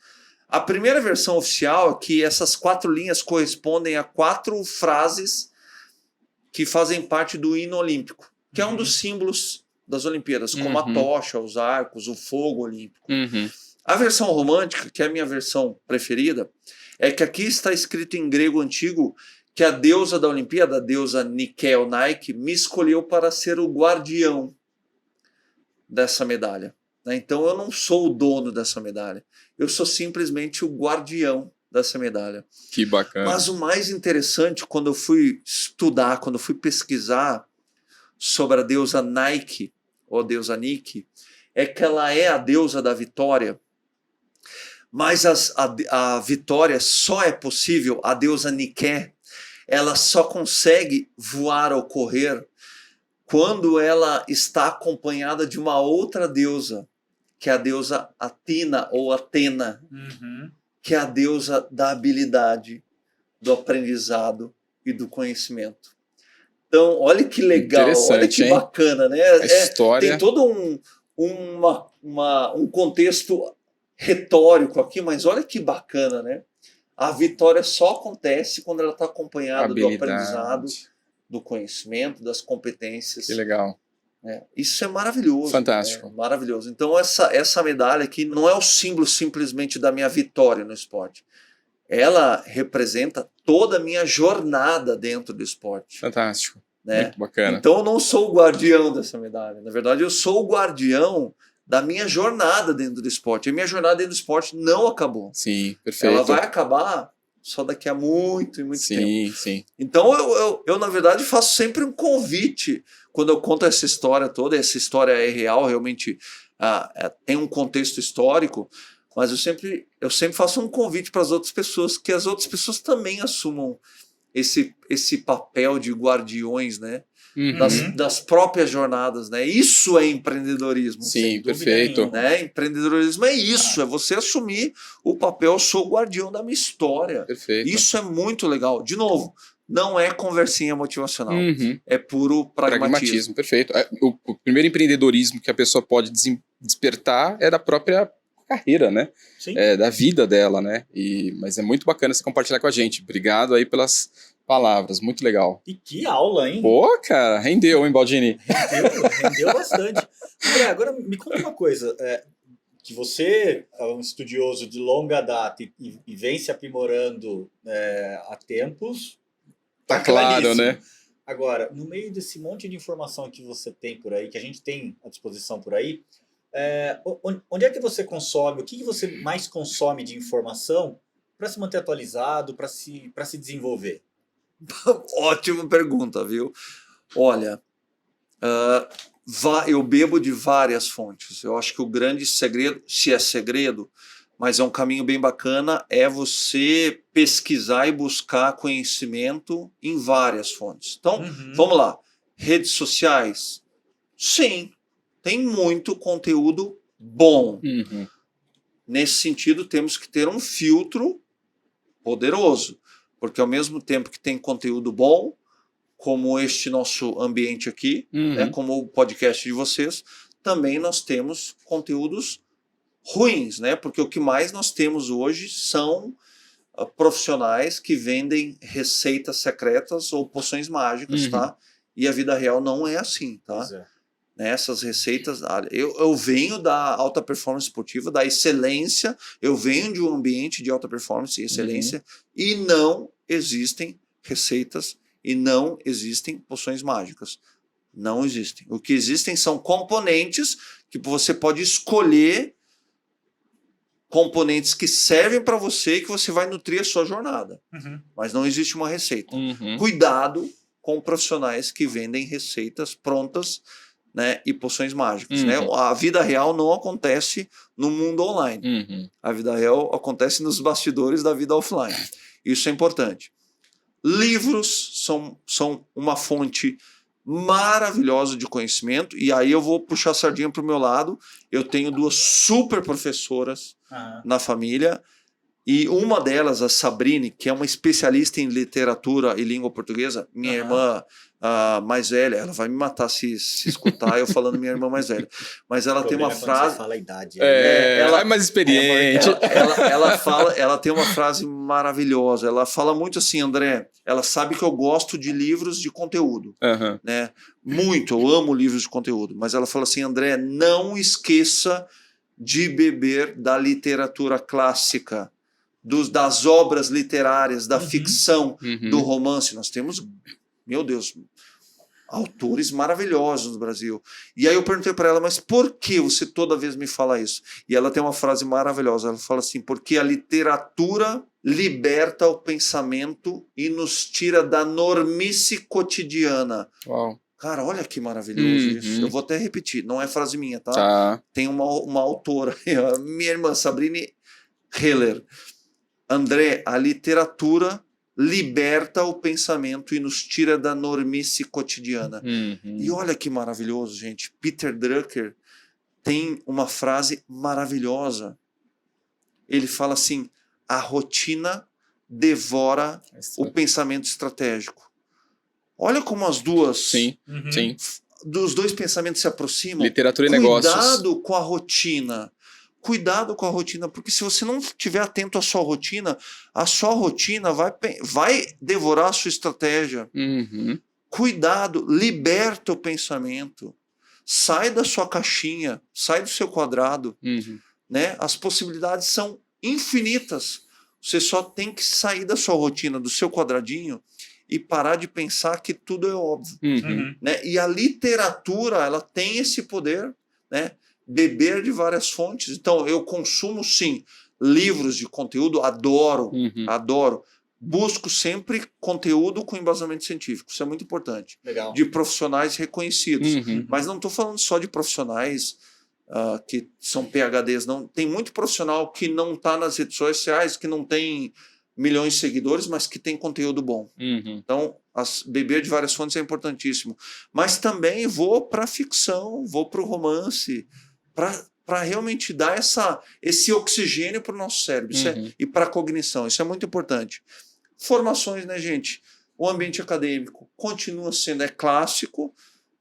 A primeira versão oficial é que essas 4 linhas correspondem a 4 frases que fazem parte do hino olímpico, que é um dos símbolos das Olimpíadas, como a tocha, os arcos, o fogo olímpico. A versão romântica, que é a minha versão preferida, é que aqui está escrito em grego antigo que a deusa da Olimpíada, a deusa Nike ou Nike, me escolheu para ser o guardião dessa medalha. Então eu não sou o dono dessa medalha, eu sou simplesmente o guardião dessa medalha. Que bacana. Mas o mais interessante, quando eu fui estudar, quando eu fui pesquisar sobre a deusa Nike, ou a deusa Nike, é que ela é a deusa da vitória, mas a vitória só é possível, a deusa Nike, ela só consegue voar ou correr quando ela está acompanhada de uma outra deusa, que é a deusa Athena ou Atena, que é a deusa da habilidade, do aprendizado e do conhecimento. Então, olha que legal, olha que bacana, né? A história... Tem todo um contexto retórico aqui, mas olha que bacana, né? A vitória só acontece quando ela está acompanhada do aprendizado, do conhecimento, das competências. Que legal. Isso é maravilhoso. Fantástico. Maravilhoso. Então essa medalha aqui não é o símbolo simplesmente da minha vitória no esporte. Ela representa toda a minha jornada dentro do esporte. Fantástico. Né? Muito bacana. Então eu não sou o guardião dessa medalha. Na verdade, eu sou o guardião da minha jornada dentro do esporte. A minha jornada dentro do esporte não acabou. Sim, perfeito. Ela vai acabar só daqui a muito tempo. Sim. Então eu, na verdade, faço sempre um convite quando eu conto essa história toda. Essa história é real, realmente tem um contexto histórico, mas eu sempre faço um convite para as outras pessoas, que as outras pessoas também assumam esse papel de guardiões, né? Das próprias jornadas, né? Isso é empreendedorismo. Sim, perfeito. Né? Empreendedorismo é isso, é você assumir o papel, eu sou o guardião da minha história. Perfeito. Isso é muito legal. De novo, não é conversinha motivacional, é puro pragmatismo. Perfeito. O primeiro empreendedorismo que a pessoa pode despertar é da própria carreira, né? Sim. Da vida dela, né? Mas é muito bacana você compartilhar com a gente. Obrigado aí pelas palavras, muito legal. E que aula, hein? Pô, cara, rendeu, hein, Baldini? Rendeu bastante. André, agora me conta uma coisa, que você é um estudioso de longa data e vem se aprimorando há tempos. Tá claro, né? Agora, no meio desse monte de informação que você tem por aí, que a gente tem à disposição por aí, onde é que você consome, o que você mais consome de informação para se manter atualizado, para se desenvolver? Ótima pergunta, viu? Olha, eu bebo de várias fontes. Eu acho que o grande segredo, se é segredo, mas é um caminho bem bacana, é você pesquisar e buscar conhecimento em várias fontes. Então, vamos lá. Redes sociais? Sim, tem muito conteúdo bom. Nesse sentido, temos que ter um filtro poderoso, porque ao mesmo tempo que tem conteúdo bom, como este nosso ambiente aqui, como o podcast de vocês, também nós temos conteúdos ruins, né? Porque o que mais nós temos hoje são profissionais que vendem receitas secretas ou poções mágicas, tá? E a vida real não é assim, tá? Essas receitas, eu venho da alta performance esportiva, da excelência, eu venho de um ambiente de alta performance e excelência, e não existem receitas E não existem poções mágicas. Não existem. O que existem são componentes que você pode escolher, componentes que servem para você e que você vai nutrir a sua jornada. Mas não existe uma receita. Cuidado com profissionais que vendem receitas prontas, né, e poções mágicas. Né? A vida real não acontece no mundo online. A vida real acontece nos bastidores da vida offline. Isso é importante. Livros são uma fonte maravilhosa de conhecimento, e aí eu vou puxar a sardinha para o meu lado. Eu tenho 2 super professoras na família, e uma delas, a Sabrine, que é uma especialista em literatura e língua portuguesa, minha irmã mais velha, ela vai me matar se escutar eu falando minha irmã mais velha, mas ela tem uma frase... Você fala a idade. Ela é mais experiente. Ela tem uma frase maravilhosa, ela fala muito assim, André, ela sabe que eu gosto de livros de conteúdo, né? Muito, eu amo livros de conteúdo, mas ela fala assim, André, não esqueça de beber da literatura clássica, das obras literárias, da ficção, do romance. Nós temos, meu Deus, autores maravilhosos no Brasil. E aí eu perguntei para ela, mas por que você toda vez me fala isso? E ela tem uma frase maravilhosa, ela fala assim, porque a literatura liberta o pensamento e nos tira da normice cotidiana. Uau. Cara, olha que maravilhoso isso. Eu vou até repetir, não é frase minha, tá? Tem uma autora, minha irmã Sabrine Heller. André, a literatura liberta o pensamento e nos tira da normice cotidiana. E olha que maravilhoso, gente. Peter Drucker tem uma frase maravilhosa. Ele fala assim, a rotina devora o pensamento estratégico. Olha como as duas... Sim. Dos 2 pensamentos se aproximam. Literatura e negócios. Cuidado com a rotina. Cuidado com a rotina, porque se você não estiver atento à sua rotina, a sua rotina vai devorar a sua estratégia. Cuidado, liberta o pensamento. Sai da sua caixinha, sai do seu quadrado. Né? As possibilidades são infinitas. Você só tem que sair da sua rotina, do seu quadradinho, e parar de pensar que tudo é óbvio. Né? E a literatura, ela tem esse poder, né? Beber de várias fontes. Então, eu consumo, sim, livros de conteúdo, adoro. Busco sempre conteúdo com embasamento científico, isso é muito importante. Legal. De profissionais reconhecidos. Mas não estou falando só de profissionais que são PhDs, não. Tem muito profissional que não está nas redes sociais, que não tem milhões de seguidores, mas que tem conteúdo bom. Então, beber de várias fontes é importantíssimo. Mas também vou para a ficção, vou para o romance, para realmente dar esse oxigênio para o nosso cérebro e para a cognição. Isso é muito importante. Formações, né, gente? O ambiente acadêmico continua sendo, clássico,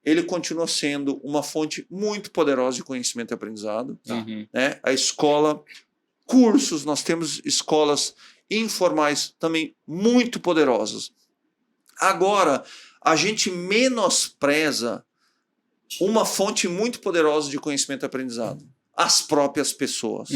ele continua sendo uma fonte muito poderosa de conhecimento e aprendizado. Né? A escola, cursos, nós temos escolas informais também muito poderosas. Agora, a gente menospreza uma fonte muito poderosa de conhecimento e aprendizado. As próprias pessoas.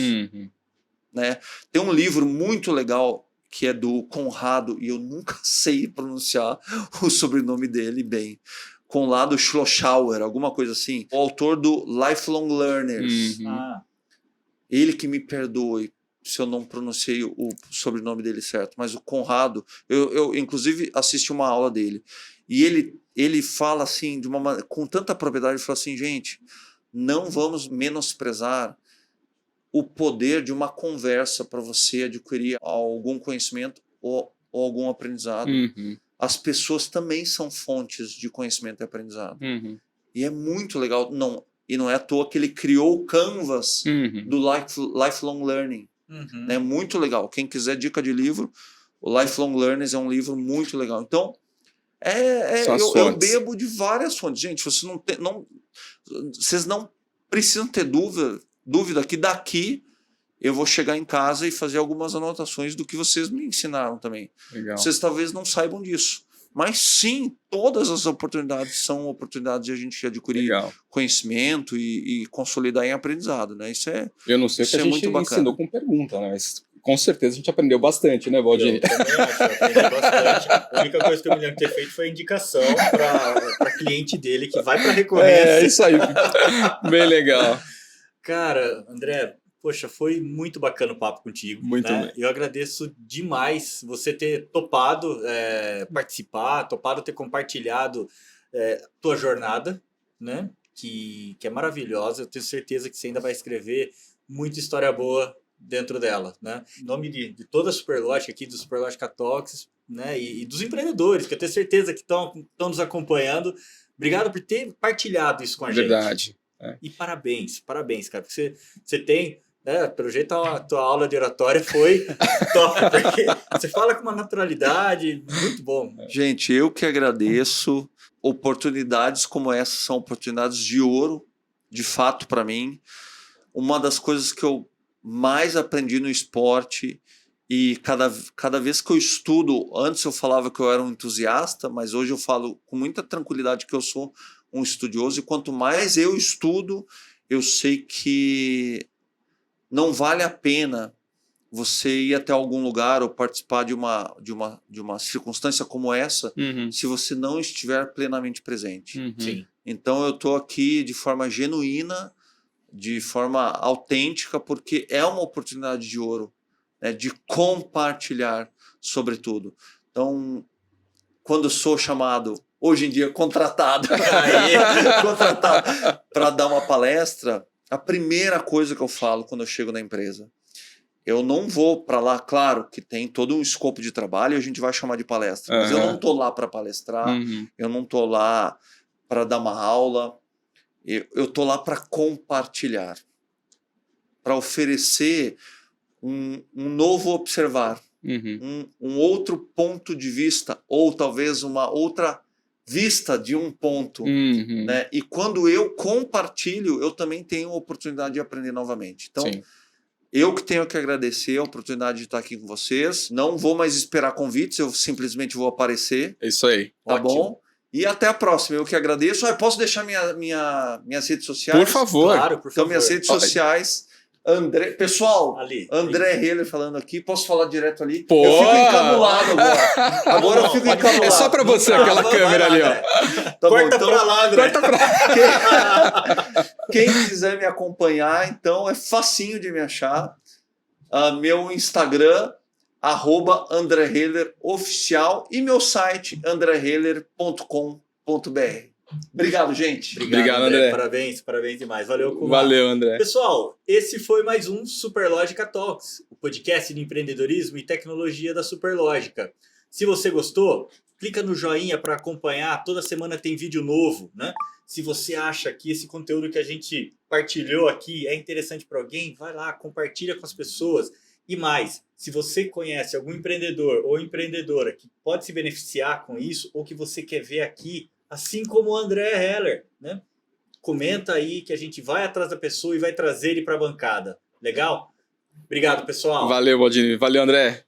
Né? Tem um livro muito legal que é do Conrado, e eu nunca sei pronunciar o sobrenome dele bem. Conrado Schlossauer, alguma coisa assim. O autor do Lifelong Learners. Ele que me perdoe se eu não pronunciei o sobrenome dele certo, mas o Conrado, eu inclusive assisti uma aula dele, e ele fala assim, com tanta propriedade, ele fala assim, gente, não vamos menosprezar o poder de uma conversa para você adquirir algum conhecimento ou algum aprendizado. As pessoas também são fontes de conhecimento e aprendizado. E é muito legal, e não é à toa que ele criou o Canvas do Lifelong Learning. É muito legal. Quem quiser dica de livro, o Lifelong Learners é um livro muito legal. Então, eu bebo de várias fontes. Gente, vocês não precisam ter dúvida que daqui eu vou chegar em casa e fazer algumas anotações do que vocês me ensinaram também. Legal. Vocês talvez não saibam disso. Mas sim, todas as oportunidades são oportunidades de a gente adquirir conhecimento e consolidar em aprendizado, né? Isso é Eu não sei o que a gente muito bacana. ensinou com pergunta, né? Mas Com certeza a gente aprendeu bastante, né, Valdir? Eu também acho, eu aprendi bastante. A única coisa que eu me lembro de ter feito foi a indicação para cliente dele que vai para recorrência. Isso aí. Bem legal. Cara, André, poxa, foi muito bacana o papo contigo. Muito né? bem. Eu agradeço demais você ter topado participar, topado ter compartilhado tua jornada, né? Que é maravilhosa. Eu tenho certeza que você ainda vai escrever muita história boa dentro dela, né? Em nome de toda a Superlógica aqui, do Superlógica Talks, né? E dos empreendedores, que eu tenho certeza que estão nos acompanhando. Obrigado por ter partilhado isso com a gente. Verdade. E parabéns, cara, porque você tem, né, pelo jeito a tua aula de oratória foi top, porque você fala com uma naturalidade, muito bom. Gente, eu que agradeço. Oportunidades como essa são oportunidades de ouro, de fato, para mim. Uma das coisas que eu mais aprendi no esporte, e cada vez que eu estudo, antes eu falava que eu era um entusiasta, mas hoje eu falo com muita tranquilidade que eu sou um estudioso, e quanto mais eu estudo, eu sei que não vale a pena você ir até algum lugar ou participar de uma circunstância como essa, se você não estiver plenamente presente. Sim. Então eu estou aqui de forma genuína, de forma autêntica, porque é uma oportunidade de ouro, né, de compartilhar sobretudo. Então, quando eu sou chamado, hoje em dia contratado para dar uma palestra, a primeira coisa que eu falo quando eu chego na empresa, eu não vou para lá, claro que tem todo um escopo de trabalho e a gente vai chamar de palestra, mas eu não estou lá para palestrar, eu não estou lá para dar uma aula, eu estou lá para compartilhar, para oferecer um novo observar, um outro ponto de vista, ou talvez uma outra vista de um ponto. Né? E quando eu compartilho, eu também tenho a oportunidade de aprender novamente. Então, Sim. Eu que tenho que agradecer a oportunidade de estar aqui com vocês. Não vou mais esperar convites, eu simplesmente vou aparecer. É isso aí. Tá Ótimo. bom? E até a próxima. Eu que agradeço. Posso deixar minhas redes sociais? Por favor. Claro, por Então, favor. minhas redes sociais. Pessoal, Ali. André Heller falando aqui. Posso falar direto ali? Pô! Eu fico encabulado agora. Agora eu fico pode- encabulado. É só pra você, Não, aquela vai câmera lá, ali, ó. André. Tá bom, Corta então, pra lá, André. Quem quiser me acompanhar, então é facinho de me achar. Meu Instagram, @AndréHellerOficial, e meu site, andreheller.com.br. Obrigado, gente. Obrigado, André. Parabéns demais. Valeu, Kumar. Valeu, André. Pessoal, esse foi mais um Superlógica Talks, o podcast de empreendedorismo e tecnologia da Superlógica. Se você gostou, clica no joinha para acompanhar. Toda semana tem vídeo novo, né? Se você acha que esse conteúdo que a gente partilhou aqui é interessante para alguém, vai lá, compartilha com as pessoas. E mais, se você conhece algum empreendedor ou empreendedora que pode se beneficiar com isso, ou que você quer ver aqui, assim como o André Heller, né? Comenta aí que a gente vai atrás da pessoa e vai trazer ele para a bancada. Legal? Obrigado, pessoal. Valeu, Valdir. Valeu, André.